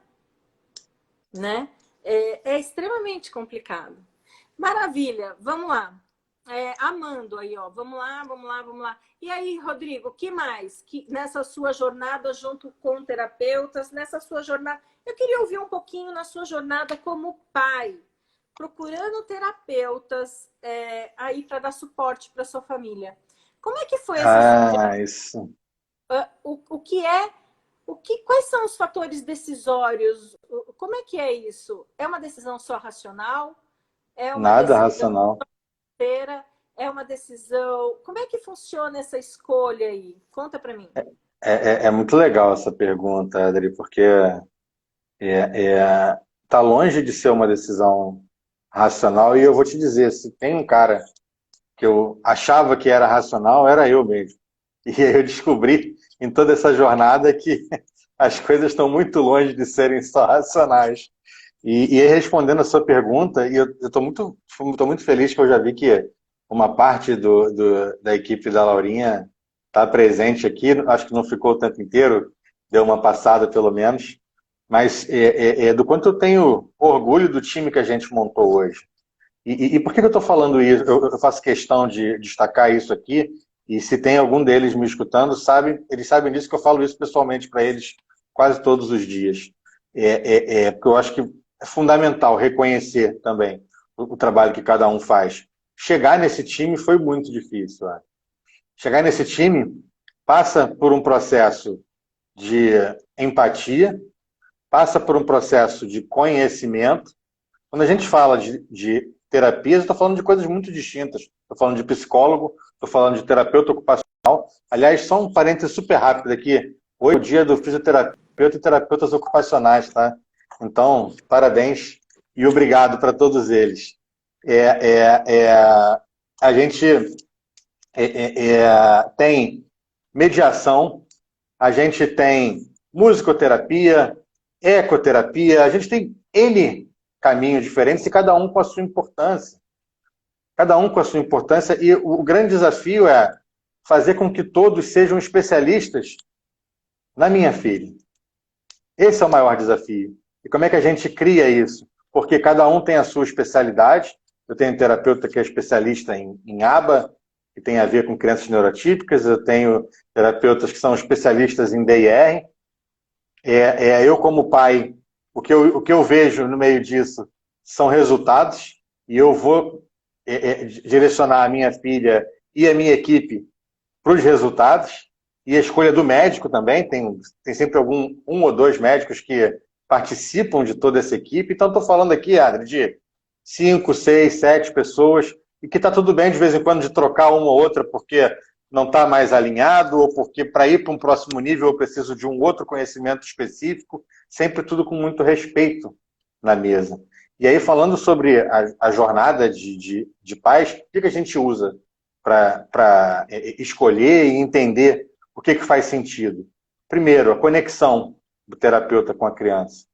né? É extremamente complicado. Maravilha, vamos lá. Amando aí, ó, vamos lá, vamos lá, vamos lá. E aí, Rodrigo, o que mais? Que nessa sua jornada junto com terapeutas, nessa sua jornada, eu queria ouvir um pouquinho na sua jornada como pai, procurando terapeutas aí para dar suporte para sua família. Como é que foi essa sua jornada? Isso. O que é quais são os fatores decisórios? Como é que é isso? É uma decisão só racional? É uma Nada decisão racional. financeira? É uma decisão? Como é que funciona essa escolha aí? Conta para mim. É muito legal essa pergunta, Adri, porque tá longe de ser uma decisão racional. E eu vou te dizer, se tem um cara que eu achava que era racional, era eu mesmo. E aí eu descobri em toda essa jornada que as coisas estão muito longe de serem só racionais. E aí, respondendo a sua pergunta, e eu tô muito feliz que eu já vi que uma parte da equipe da Laurinha está presente aqui. Acho que não ficou o tempo inteiro, deu uma passada pelo menos. Mas do quanto eu tenho orgulho do time que a gente montou hoje. E por que eu estou falando isso? Eu faço questão de destacar isso aqui, e se tem algum deles me escutando, eles sabem disso, que eu falo isso pessoalmente para eles quase todos os dias. Porque eu acho que é fundamental reconhecer também o trabalho que cada um faz. Chegar nesse time foi muito difícil. Né? Chegar nesse time passa por um processo de empatia, passa por um processo de conhecimento. Quando a gente fala de terapias, eu estou falando de coisas muito distintas. Estou falando de psicólogo, estou falando de terapeuta ocupacional. Aliás, só um parênteses super rápido aqui. Hoje é o dia do fisioterapeuta e terapeutas ocupacionais, tá? Então, parabéns e obrigado para todos eles. A gente tem mediação, a gente tem musicoterapia, ecoterapia, a gente tem N caminhos diferentes e cada um com a sua importância. Cada um com a sua importância, e o grande desafio é fazer com que todos sejam especialistas na minha filha. Esse é o maior desafio. E como é que a gente cria isso? Porque cada um tem a sua especialidade. Eu tenho um terapeuta que é especialista em ABA, que tem a ver com crianças neurotípicas. Eu tenho terapeutas que são especialistas em DIR. Eu, como pai, o que eu vejo no meio disso são resultados, e eu vou direcionar a minha filha e a minha equipe para os resultados, e a escolha do médico também, tem sempre um ou dois médicos que participam de toda essa equipe. Então, estou falando aqui, Adri, de 5, 6, 7 pessoas, e que está tudo bem de vez em quando de trocar uma ou outra, porque não está mais alinhado, ou porque para ir para um próximo nível eu preciso de um outro conhecimento específico, sempre tudo com muito respeito na mesa. E aí, falando sobre a jornada de pais, o que a gente usa para escolher e entender o que faz sentido? Primeiro, a conexão do terapeuta com a criança.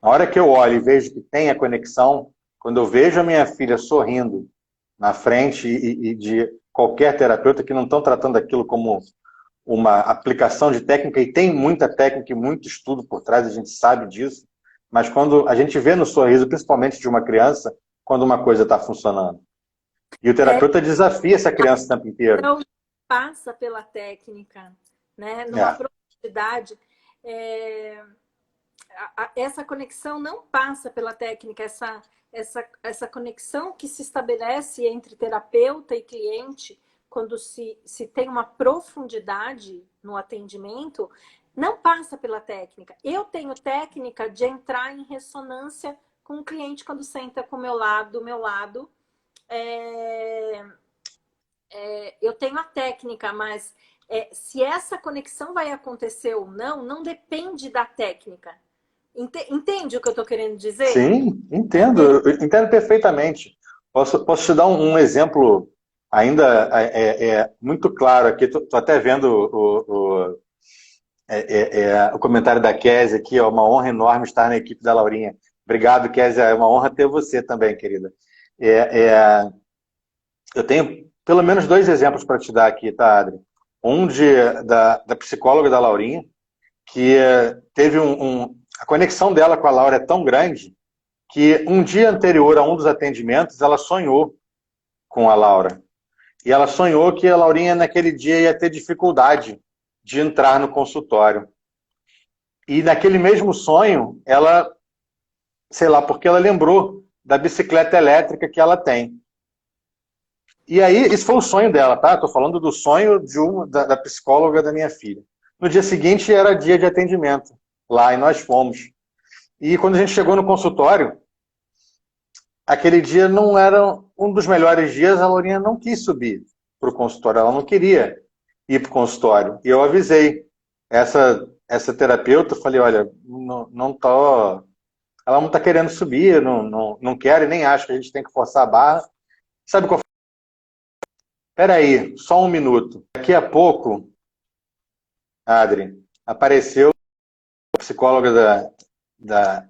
Na hora que eu olho e vejo que tem a conexão, quando eu vejo a minha filha sorrindo na frente e de qualquer terapeuta que não estão tratando aquilo como uma aplicação de técnica, e tem muita técnica e muito estudo por trás, a gente sabe disso, mas quando a gente vê no sorriso, principalmente de uma criança, quando uma coisa está funcionando. E o terapeuta desafia essa criança o tempo inteiro. Então, passa pela técnica, né? Numa profundidade. Essa conexão não passa pela técnica, essa conexão que se estabelece entre terapeuta e cliente, quando se tem uma profundidade no atendimento, não passa pela técnica. Eu tenho técnica de entrar em ressonância com o cliente quando senta do meu lado. Eu tenho a técnica, mas se essa conexão vai acontecer ou não depende da técnica. Entende o que eu estou querendo dizer? Sim, entendo. Eu entendo perfeitamente. Posso te dar um exemplo ainda muito claro aqui. Estou até vendo o comentário da Kézia aqui. É uma honra enorme estar na equipe da Laurinha. Obrigado, Kézia. É uma honra ter você também, querida. Eu tenho pelo menos 2 exemplos para te dar aqui, tá, Adri? Um da psicóloga da Laurinha, que teve a conexão dela com a Laura é tão grande que um dia anterior a um dos atendimentos, ela sonhou com a Laura. E ela sonhou que a Laurinha, naquele dia, ia ter dificuldade de entrar no consultório. E naquele mesmo sonho, ela, sei lá, porque ela lembrou da bicicleta elétrica que ela tem. E aí, isso foi o sonho dela, tá? Estou falando do sonho da psicóloga da minha filha. No dia seguinte, era dia de atendimento lá, e nós fomos. E quando a gente chegou no consultório, aquele dia não era um dos melhores dias, a Lourinha não quis subir para o consultório, ela não queria ir para o consultório. E eu avisei essa terapeuta, falei, olha, não tô, ela não está querendo subir, não quer e nem acho que a gente tem que forçar a barra. Sabe qual foi? Espera aí, só um minuto. Daqui a pouco, Adri, apareceu a psicóloga da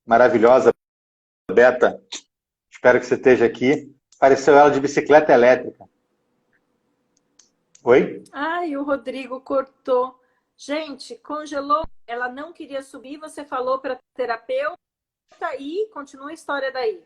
maravilhosa Beta, espero que você esteja aqui. Apareceu ela de bicicleta elétrica. Oi? Ai, o Rodrigo cortou. Gente, congelou. Ela não queria subir, você falou para terapeuta e continua a história daí.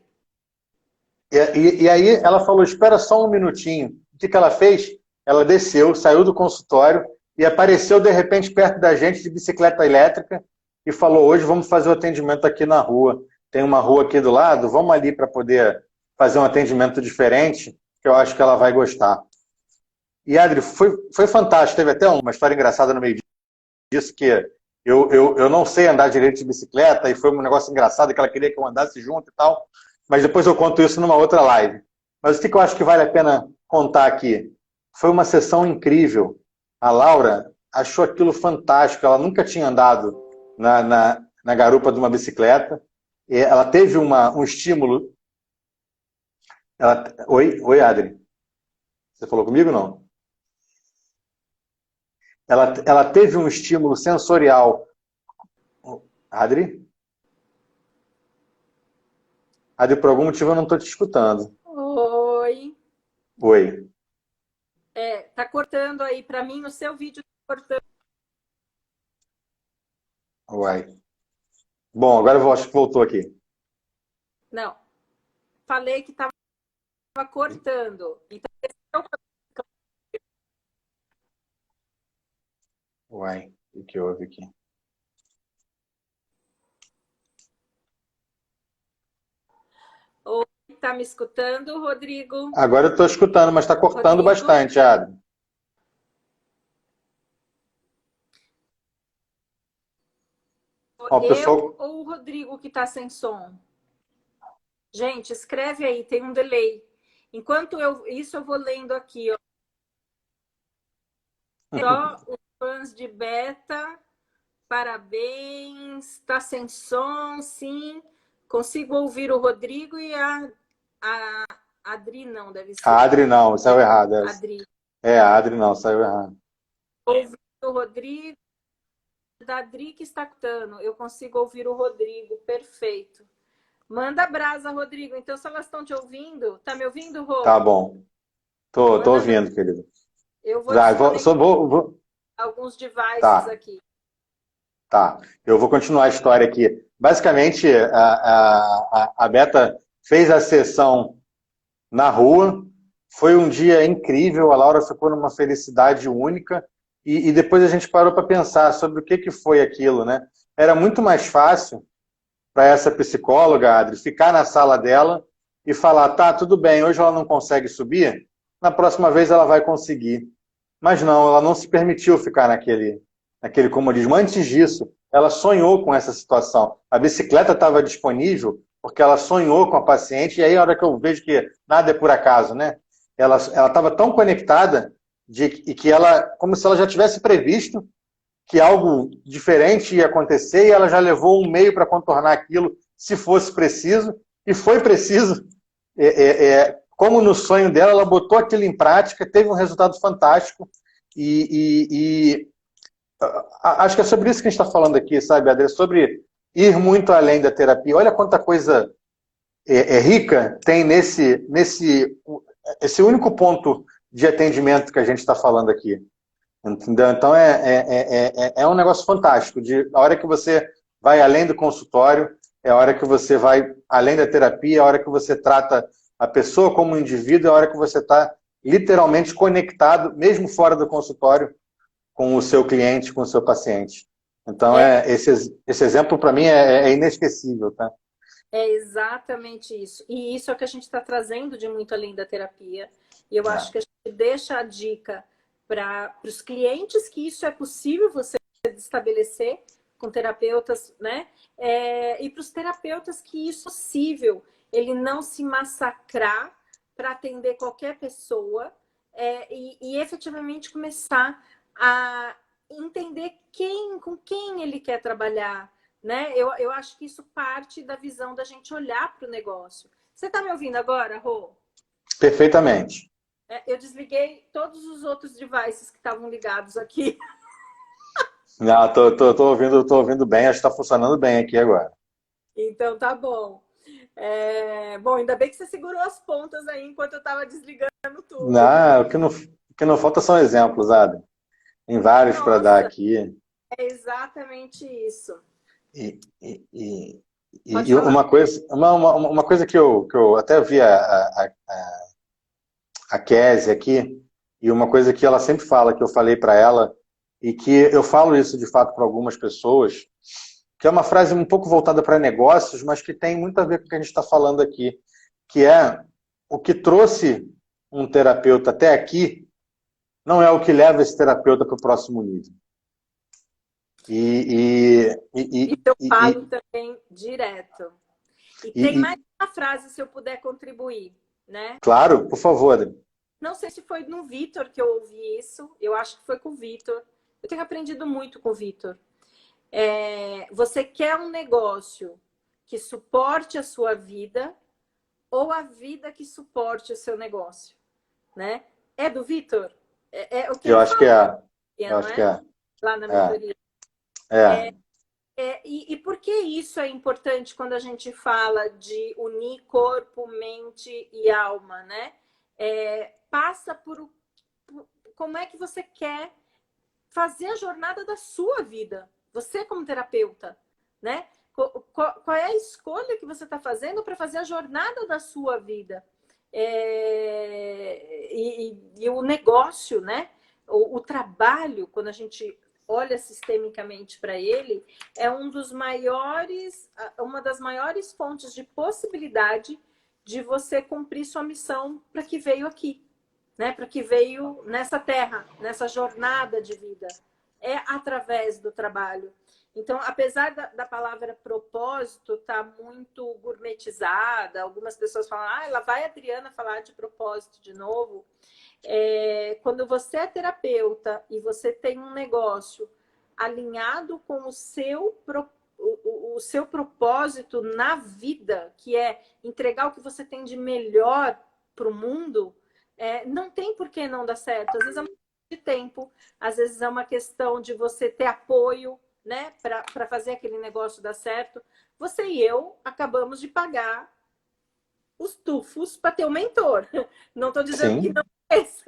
E aí ela falou, espera só um minutinho. O que ela fez? Ela desceu, saiu do consultório e apareceu de repente perto da gente de bicicleta elétrica e falou, hoje vamos fazer o atendimento aqui na rua. Tem uma rua aqui do lado, vamos ali para poder fazer um atendimento diferente, que eu acho que ela vai gostar. E, Adri, foi fantástico. Teve até uma história engraçada no meio disso, que eu não sei andar direito de bicicleta, e foi um negócio engraçado que ela queria que eu andasse junto e tal, mas depois eu conto isso numa outra live. Mas o que eu acho que vale a pena contar aqui? Foi uma sessão incrível. A Laura achou aquilo fantástico, ela nunca tinha andado na garupa de uma bicicleta, e ela teve um estímulo. Oi, Adri? Você falou comigo ou não? Ela teve um estímulo sensorial. Adri? Adri, por algum motivo eu não estou te escutando. Oi. Oi. Tá cortando aí para mim o seu vídeo, tá cortando. Uai. Bom, agora eu acho que voltou aqui. Não. Falei que estava cortando. Então, Uai, o que houve aqui? Tá me escutando, Rodrigo? Agora eu estou escutando, mas está cortando Rodrigo? bastante, Adri. Ó, o Eu pessoal. ou o Rodrigo que tá sem som? Gente, escreve aí, tem um delay. Enquanto eu vou lendo aqui, ó. Só os fãs de beta, parabéns. Tá sem som, sim. Consigo ouvir o Rodrigo e a Adri não, deve A ser. Adri não, saiu errado. Adri. A Adri não, saiu errado. Ouvindo o Rodrigo, da Adri que está cantando. Eu consigo ouvir o Rodrigo, perfeito. Manda brasa, Rodrigo. Então, se elas estão te ouvindo, tá me ouvindo, Tá Rô? bom. Tô Manda brasa. ouvindo, querido. Eu vou Vai, desconectar vou. alguns devices Tá, aqui. tá. Eu vou continuar a história aqui. Basicamente, a Beta fez a sessão na rua. Foi um dia incrível. A Laura ficou numa felicidade única. E depois a gente parou para pensar sobre o que foi aquilo, né? Era muito mais fácil para essa psicóloga, Adri, ficar na sala dela e falar, tá, tudo bem, hoje ela não consegue subir, na próxima vez ela vai conseguir. Mas não, ela não se permitiu ficar naquele comodismo. Antes disso, ela sonhou com essa situação. A bicicleta estava disponível porque ela sonhou com a paciente, e aí a hora que eu vejo que nada é por acaso, né? Ela estava tão conectada e que ela, como se ela já tivesse previsto que algo diferente ia acontecer e ela já levou um meio para contornar aquilo, se fosse preciso, e foi preciso. Como no sonho dela, ela botou aquilo em prática, teve um resultado fantástico e acho que é sobre isso que a gente está falando aqui, sabe, Adri? Sobre ir muito além da terapia. Olha quanta coisa rica tem esse único ponto de atendimento que a gente está falando aqui. Entendeu? Então é um negócio fantástico. A hora que você vai além do consultório, é a hora que você vai além da terapia, é a hora que você trata a pessoa como um indivíduo, é a hora que você está literalmente conectado, mesmo fora do consultório, com o seu cliente, com o seu paciente. Então esse exemplo para mim é inesquecível, tá? É exatamente isso. E isso é o que a gente está trazendo de muito além da terapia. E eu acho que a gente deixa a dica para os clientes que isso é possível você estabelecer com terapeutas, né? E para os terapeutas que isso é possível, ele não se massacrar para atender qualquer pessoa e efetivamente começar a entender com quem ele quer trabalhar, né? Eu acho que isso parte da visão da gente olhar para o negócio. Você está me ouvindo agora, Rô? Perfeitamente. Eu desliguei todos os outros devices que estavam ligados aqui. Não, tô ouvindo bem, acho que está funcionando bem aqui agora. Então tá bom. Bom, ainda bem que você segurou as pontas aí enquanto eu estava desligando tudo. Não, o que não falta são exemplos, Adam. Tem vários para dar Nossa, aqui. é exatamente isso. E, e, e, Pode e falar. uma coisa que eu até vi a Kézia aqui, e uma coisa que ela sempre fala, que eu falei para ela, e que eu falo isso de fato para algumas pessoas, que é uma frase um pouco voltada para negócios, mas que tem muito a ver com o que a gente está falando aqui, que é o que trouxe um terapeuta até aqui não é o que leva esse terapeuta para o próximo nível. Isso eu falo também direto. E tem mais uma frase, se eu puder contribuir, né? Claro, por favor, Adri. Não sei se foi no Vitor que eu ouvi isso. Eu acho que foi com o Vitor. Eu tenho aprendido muito com o Vitor. Você quer um negócio que suporte a sua vida ou a vida que suporte o seu negócio, né? É do Vitor? É o que Eu ele acho que fala, eu não acho que é? Lá na é, mentoria. é. E por que isso é importante quando a gente fala de unir corpo, mente e alma, né? Passa por como é que você quer fazer a jornada da sua vida, você como terapeuta, né? Qual é a escolha que você está fazendo para fazer a jornada da sua vida? E o negócio, né? O trabalho, quando a gente olha sistemicamente para ele, é uma das maiores fontes de possibilidade de você cumprir sua missão para que veio aqui, né? Para que veio nessa terra, nessa jornada de vida. É através do trabalho. Então, apesar da palavra propósito estar muito gourmetizada, algumas pessoas falam, lá vai a Adriana falar de propósito de novo. Quando você é terapeuta e você tem um negócio alinhado com o seu propósito na vida, que é entregar o que você tem de melhor para o mundo, não tem por que não dar certo. Às vezes é uma questão de tempo, às vezes é uma questão de você ter apoio, né, para fazer aquele negócio dar certo. Você e eu acabamos de pagar os tufos para ter um mentor. Não estou dizendo que Sim. não é isso.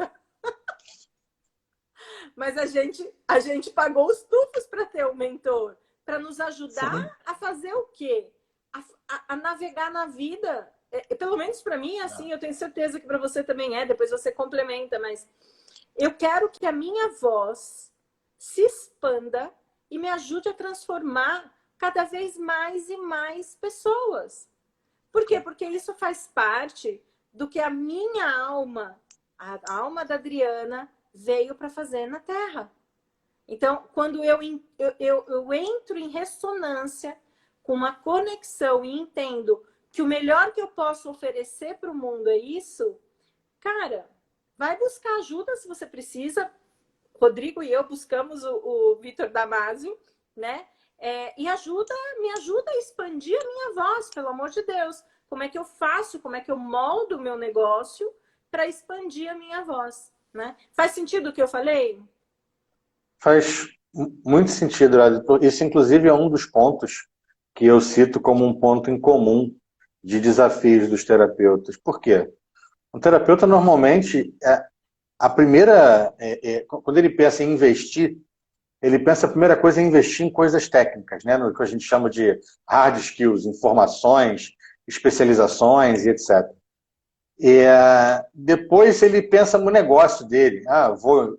Mas a gente pagou os tufos para ter um mentor, para nos ajudar Sim. a fazer o quê? A navegar na vida. Pelo menos para mim, assim, eu tenho certeza que para você também depois você complementa, mas eu quero que a minha voz se expanda e me ajude a transformar cada vez mais e mais pessoas. Por quê? Porque isso faz parte do que a minha alma, a alma da Adriana, veio para fazer na Terra. Então, quando eu entro em ressonância com uma conexão e entendo que o melhor que eu posso oferecer para o mundo é isso, cara, vai buscar ajuda se você precisa. Rodrigo e eu buscamos o Vitor Damasio, né? E me ajuda a expandir a minha voz, pelo amor de Deus. Como é que eu faço, como é que eu moldo o meu negócio para expandir a minha voz, né? Faz sentido o que eu falei? Faz muito sentido, Adi. Isso, inclusive, é um dos pontos que eu cito como um ponto em comum de desafios dos terapeutas. Por quê? Um terapeuta, normalmente, quando ele pensa em investir, ele pensa a primeira coisa em investir em coisas técnicas, né? No que a gente chama de hard skills, informações, especializações e etc. Depois ele pensa no negócio dele.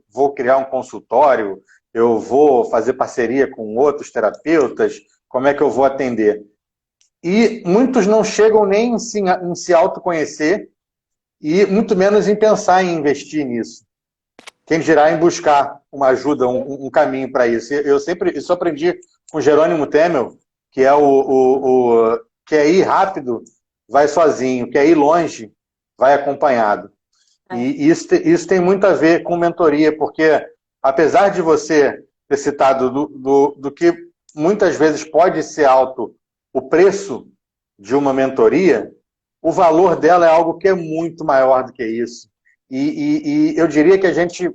Vou criar um consultório, eu vou fazer parceria com outros terapeutas, como é que eu vou atender? E muitos não chegam nem em se autoconhecer e muito menos em pensar em investir nisso. Quem dirá em buscar uma ajuda, um caminho para isso. Isso aprendi com Jerônimo Temel, que é que é ir rápido, vai sozinho, que é ir longe, vai acompanhado. E isso tem muito a ver com mentoria, porque apesar de você ter citado do que muitas vezes pode ser alto o preço de uma mentoria, o valor dela é algo que é muito maior do que isso. E eu diria que a gente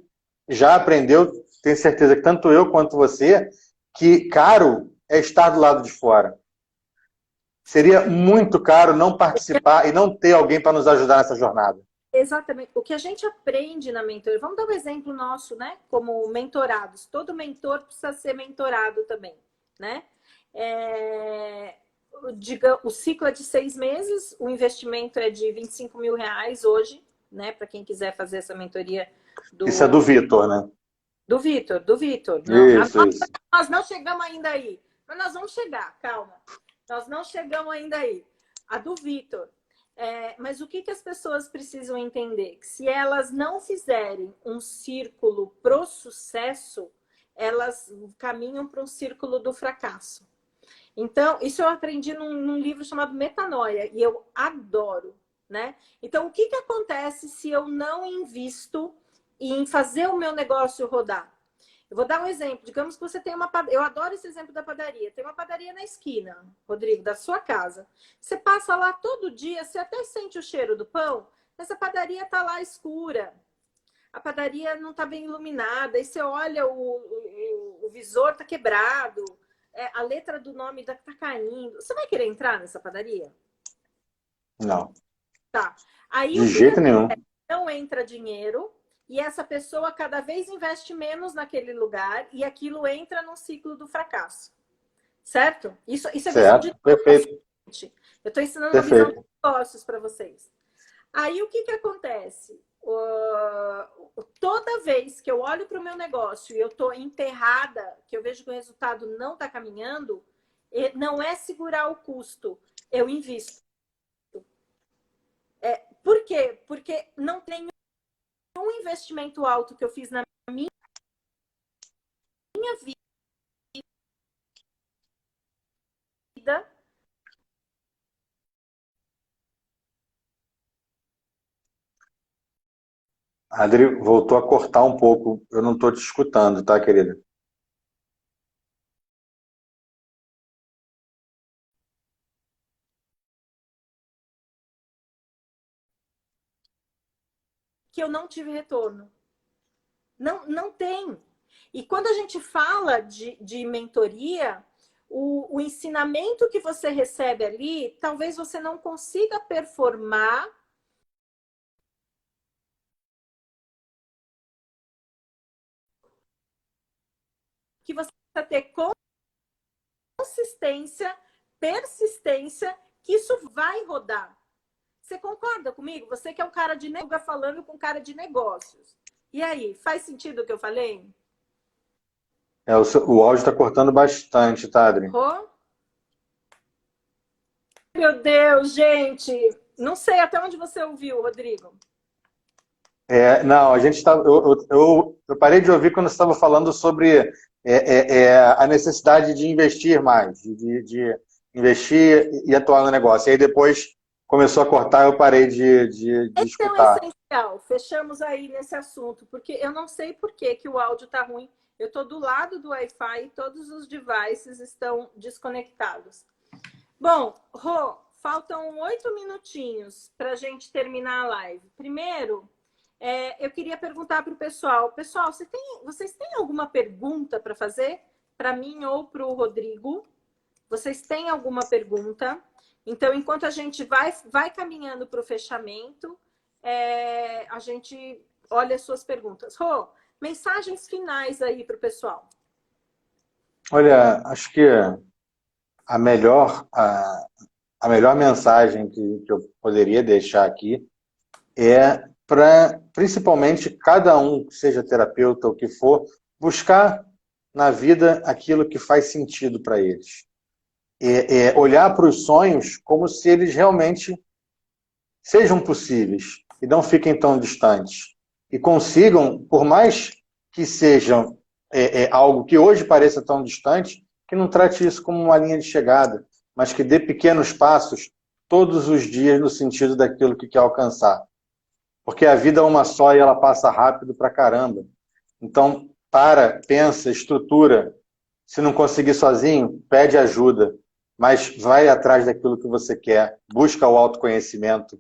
já aprendeu, tenho certeza que tanto eu quanto você, que caro é estar do lado de fora. Seria muito caro não participar e não ter alguém para nos ajudar nessa jornada. Exatamente. O que a gente aprende na mentoria, vamos dar um exemplo nosso, né? Como mentorados. Todo mentor precisa ser mentorado também, né? O ciclo é de 6 meses, o investimento é de R$ 25.000 hoje, né? Para quem quiser fazer essa mentoria Isso é do Vitor, né? Do Vitor. Não, Isso. nós não chegamos ainda aí. Mas nós vamos chegar, calma. Nós não chegamos ainda aí. A do Vitor. Mas o que as pessoas precisam entender? Que se elas não fizerem um círculo pro sucesso, elas caminham para um círculo do fracasso. Então, isso eu aprendi num livro chamado Metanoia, e eu adoro, né? Então, o que acontece se eu não invisto em fazer o meu negócio rodar? Eu vou dar um exemplo. Digamos que você tem uma padaria. Eu adoro esse exemplo da padaria. Tem uma padaria na esquina, Rodrigo, da sua casa. Você passa lá todo dia, você até sente o cheiro do pão, essa padaria tá lá escura. A padaria não tá bem iluminada. Aí você olha, o visor tá quebrado. A letra do nome tá caindo. Você vai querer entrar nessa padaria? Não. Tá. Aí De o que jeito nenhum. não entra dinheiro e essa pessoa cada vez investe menos naquele lugar e aquilo entra no ciclo do fracasso. Certo? Isso é visão de Perfeito. Eu estou ensinando uma Perfeito. visão de negócios para vocês. Aí o que acontece? Toda vez que eu olho para o meu negócio e eu estou enterrada, que eu vejo que o resultado não está caminhando, não é segurar o custo, eu invisto. Por quê? Porque não tem um investimento alto que eu fiz na minha vida. Adri, voltou a cortar um pouco. Eu não estou te escutando, tá, querida? Que eu não tive retorno. Não, não tem. E quando a gente fala de mentoria, o ensinamento que você recebe ali, talvez você não consiga performar que você precisa ter consistência, persistência, que isso vai rodar. Você concorda comigo? Você que é um cara de negócio falando com um cara de negócios. E aí, faz sentido o que eu falei? O áudio está cortando bastante, tá, Adri? Oh? Meu Deus, gente! Não sei até onde você ouviu, Rodrigo. Não, a gente estava. Eu parei de ouvir quando você estava falando sobre a necessidade de investir mais, de investir e atuar no negócio. E aí depois começou a cortar, eu parei de Então, é escutar. essencial. Fechamos aí nesse assunto, porque eu não sei por que o áudio está ruim. Eu estou do lado do Wi-Fi e todos os devices estão desconectados. Bom, Rô, faltam 8 minutinhos para a gente terminar a live. Primeiro, eu queria perguntar para o pessoal. Pessoal, vocês têm alguma pergunta para fazer para mim ou para o Rodrigo? Vocês têm alguma pergunta? Então, enquanto a gente vai caminhando para o fechamento, a gente olha as suas perguntas. Rô, mensagens finais aí para o pessoal. Olha, acho que a melhor, a melhor mensagem que eu poderia deixar aqui é para, principalmente, cada um, seja terapeuta ou o que for, buscar na vida aquilo que faz sentido para eles. Olhar para os sonhos como se eles realmente sejam possíveis e não fiquem tão distantes. E consigam, por mais que sejam algo que hoje pareça tão distante, que não trate isso como uma linha de chegada, mas que dê pequenos passos todos os dias no sentido daquilo que quer alcançar. Porque a vida é uma só e ela passa rápido pra caramba. Então, pensa, estrutura. Se não conseguir sozinho, pede ajuda. Mas vai atrás daquilo que você quer. Busca o autoconhecimento.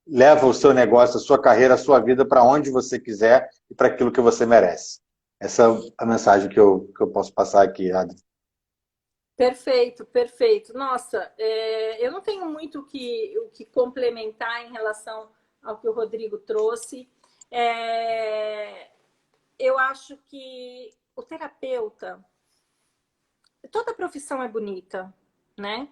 Leva o seu negócio, a sua carreira, a sua vida para onde você quiser e para aquilo que você merece. Essa é a mensagem que eu posso passar aqui, Adri. Perfeito, perfeito. Nossa, eu não tenho muito o que complementar em relação ao que o Rodrigo trouxe. Eu acho que o terapeuta, toda profissão é bonita, né?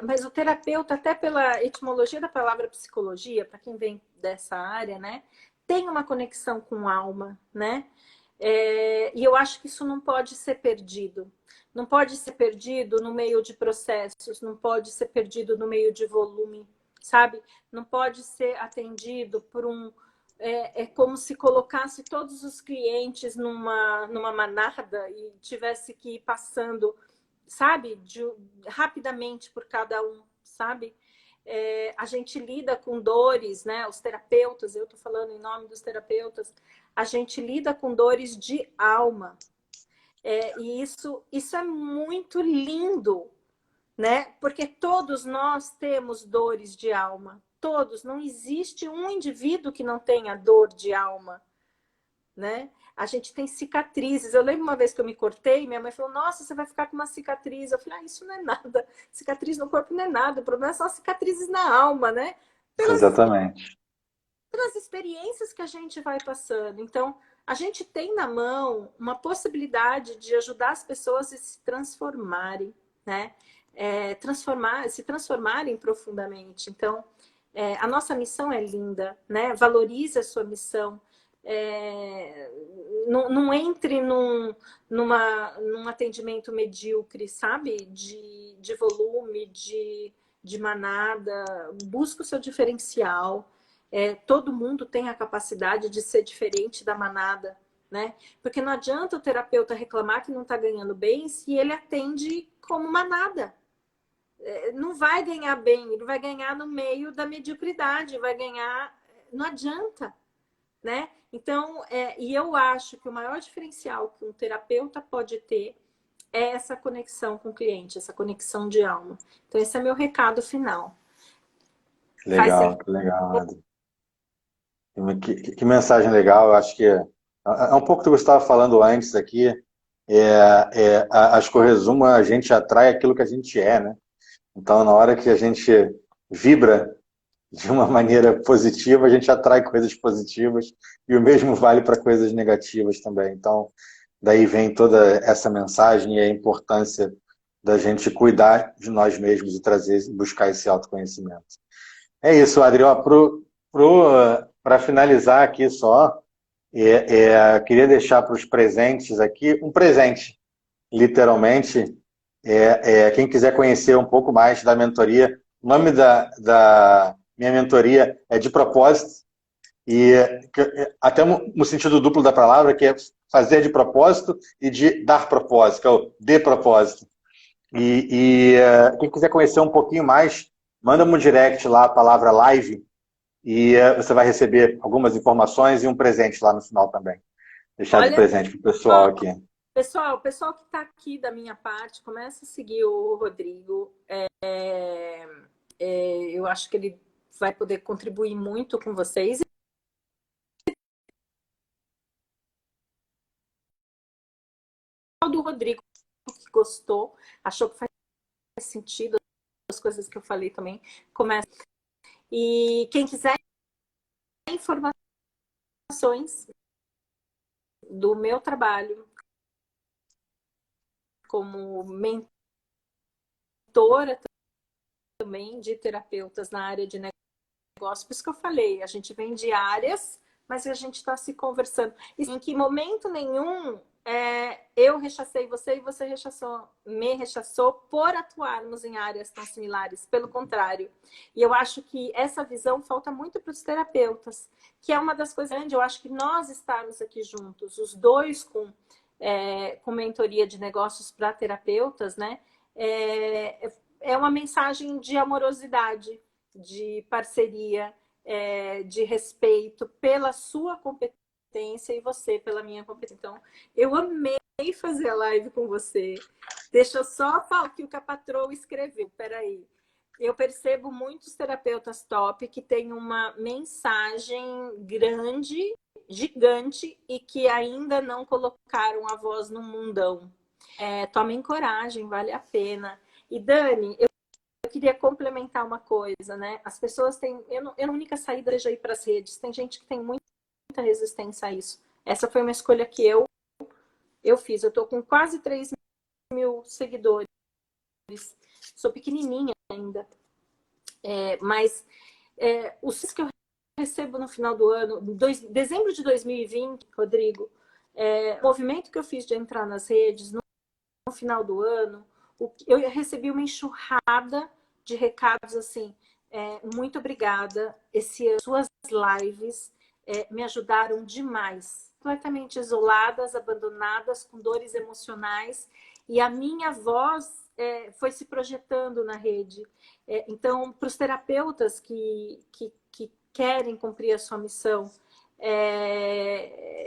Mas o terapeuta, até pela etimologia da palavra psicologia, para quem vem dessa área, né? Tem uma conexão com a alma, né? E eu acho que isso não pode ser perdido. Não pode ser perdido no meio de processos, não pode ser perdido no meio de volume, sabe? Não pode ser atendido por um... É como se colocasse todos os clientes numa manada e tivesse que ir passando, sabe? Rapidamente por cada um, sabe? A gente lida com dores, né? Os terapeutas, eu tô falando em nome dos terapeutas, a gente lida com dores de alma. E isso é muito lindo, né? Porque todos nós temos dores de alma. Todos. Não existe um indivíduo que não tenha dor de alma, né? A gente tem cicatrizes. Eu lembro uma vez que eu me cortei, minha mãe falou, nossa, você vai ficar com uma cicatriz. Eu falei, isso não é nada. Cicatriz no corpo não é nada. O problema são as cicatrizes na alma, né? Exatamente. Pelas experiências que a gente vai passando. Então, a gente tem na mão uma possibilidade de ajudar as pessoas a se transformarem, né? Se transformarem profundamente. Então, a nossa missão é linda, né? Valorize a sua missão. Não entre num atendimento medíocre, sabe? De volume, de manada, busca o seu diferencial. Todo mundo tem a capacidade de ser diferente da manada, né? Porque não adianta o terapeuta reclamar que não está ganhando bem se ele atende como manada. Não vai ganhar bem, ele vai ganhar no meio da mediocridade, vai ganhar... Não adianta, né? Então, e eu acho que o maior diferencial que um terapeuta pode ter é essa conexão com o cliente, essa conexão de alma. Então, esse é meu recado final. Legal, que legal, Adri. Que mensagem legal. Eu acho que é um pouco do que você estava falando antes aqui. Acho que o resumo, a gente atrai aquilo que a gente é, né? Então, na hora que a gente vibra de uma maneira positiva, a gente atrai coisas positivas e o mesmo vale para coisas negativas também. Então, daí vem toda essa mensagem e a importância da gente cuidar de nós mesmos e buscar esse autoconhecimento. É isso, Adri. Para finalizar aqui só, queria deixar para os presentes aqui um presente, literalmente. Quem quiser conhecer um pouco mais da mentoria, o nome da minha mentoria é De Propósito, e até no sentido duplo da palavra, que é fazer de propósito e de dar propósito, que é o de propósito. Quem quiser conhecer um pouquinho mais, manda um direct lá, a palavra live, e você vai receber algumas informações e um presente lá no final também. Deixar de presente para o pessoal aqui. Pessoal, o pessoal que está aqui da minha parte, começa a seguir o Rodrigo. Eu acho que ele vai poder contribuir muito com vocês. Do Rodrigo, que gostou, achou que faz sentido as coisas que eu falei também, começa. E quem quiser informações do meu trabalho como mentora também de terapeutas na área de negócio, por isso que eu falei, a gente vem de áreas, mas a gente está se conversando. E em que momento nenhum eu rechacei você e você me rechaçou por atuarmos em áreas tão similares. Pelo contrário. E eu acho que essa visão falta muito para os terapeutas, que é uma das coisas grandes. Eu acho que nós estarmos aqui juntos, os dois com mentoria de negócios para terapeutas, né? É uma mensagem de amorosidade, de parceria, de respeito pela sua competência e você pela minha competência. Então, eu amei fazer a live com você. Deixa eu só falar o que a patroa escreveu. Peraí. Eu percebo muitos terapeutas top que têm uma mensagem grande, gigante, e que ainda não colocaram a voz no mundão. Tomem coragem, vale a pena. E Dani, eu queria complementar uma coisa, né? As pessoas têm... a única saída é já ir para as redes. Tem gente que tem muita resistência a isso. Essa foi uma escolha que eu fiz. Eu tô com quase 3 mil seguidores. Sou pequenininha ainda. Mas os que eu recebo no final do ano, dezembro de 2020, Rodrigo, o movimento que eu fiz de entrar nas redes no final do ano, eu recebi uma enxurrada de recados assim, muito obrigada, suas lives me ajudaram demais, completamente isoladas, abandonadas, com dores emocionais, e a minha voz foi se projetando na rede. Então, para os terapeutas que querem cumprir a sua missão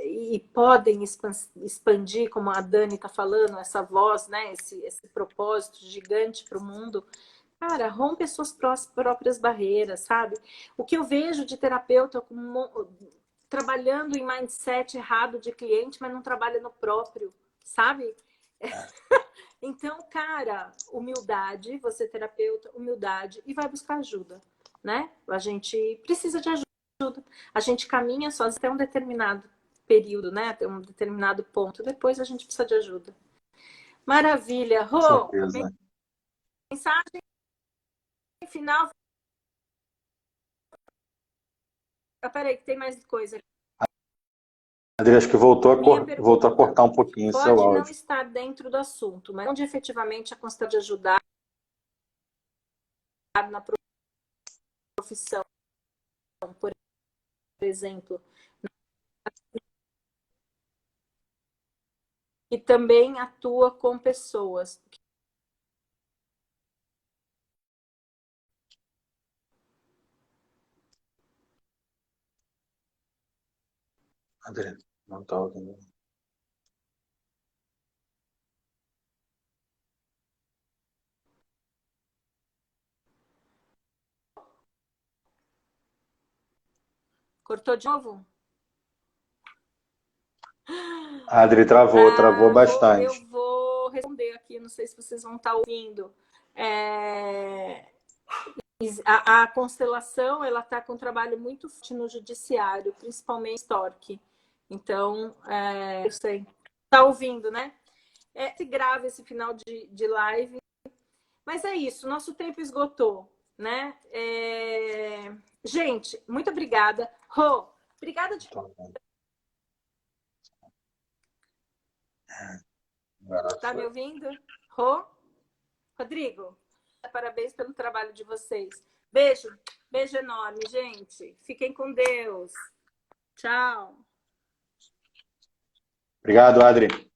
e podem expandir, como a Dani está falando, essa voz, né, esse propósito gigante para o mundo, cara, rompe as suas próprias barreiras, sabe? O que eu vejo de terapeuta trabalhando em mindset errado de cliente, mas não trabalha no próprio, sabe? Então, cara, humildade, você terapeuta, humildade, e vai buscar ajuda, né? A gente precisa de ajuda. A gente caminha sozinho até um determinado período, né? Até um determinado ponto. Depois a gente precisa de ajuda. Maravilha. Rô, mensagem final. Peraí, que tem mais coisa. André, acho que voltou a cortar um pouquinho o seu áudio. Pode não estar dentro do assunto, mas onde efetivamente a constante de ajudar na profissão, por exemplo, e também atua com pessoas. Adri, não está ouvindo. Cortou de novo? Adri, travou Eu bastante. vou responder aqui, não sei se vocês vão estar ouvindo. A constelação, ela está com um trabalho muito forte no judiciário, principalmente Stork. Então, eu sei. Está ouvindo, né? Se grava esse final de live. Mas é isso, nosso tempo esgotou, né? Gente, muito obrigada. Rô, obrigada de... Tá me ouvindo? Rô? Rodrigo, parabéns pelo trabalho de vocês. Beijo, beijo enorme, gente. Fiquem com Deus. Tchau. Obrigado, Adri.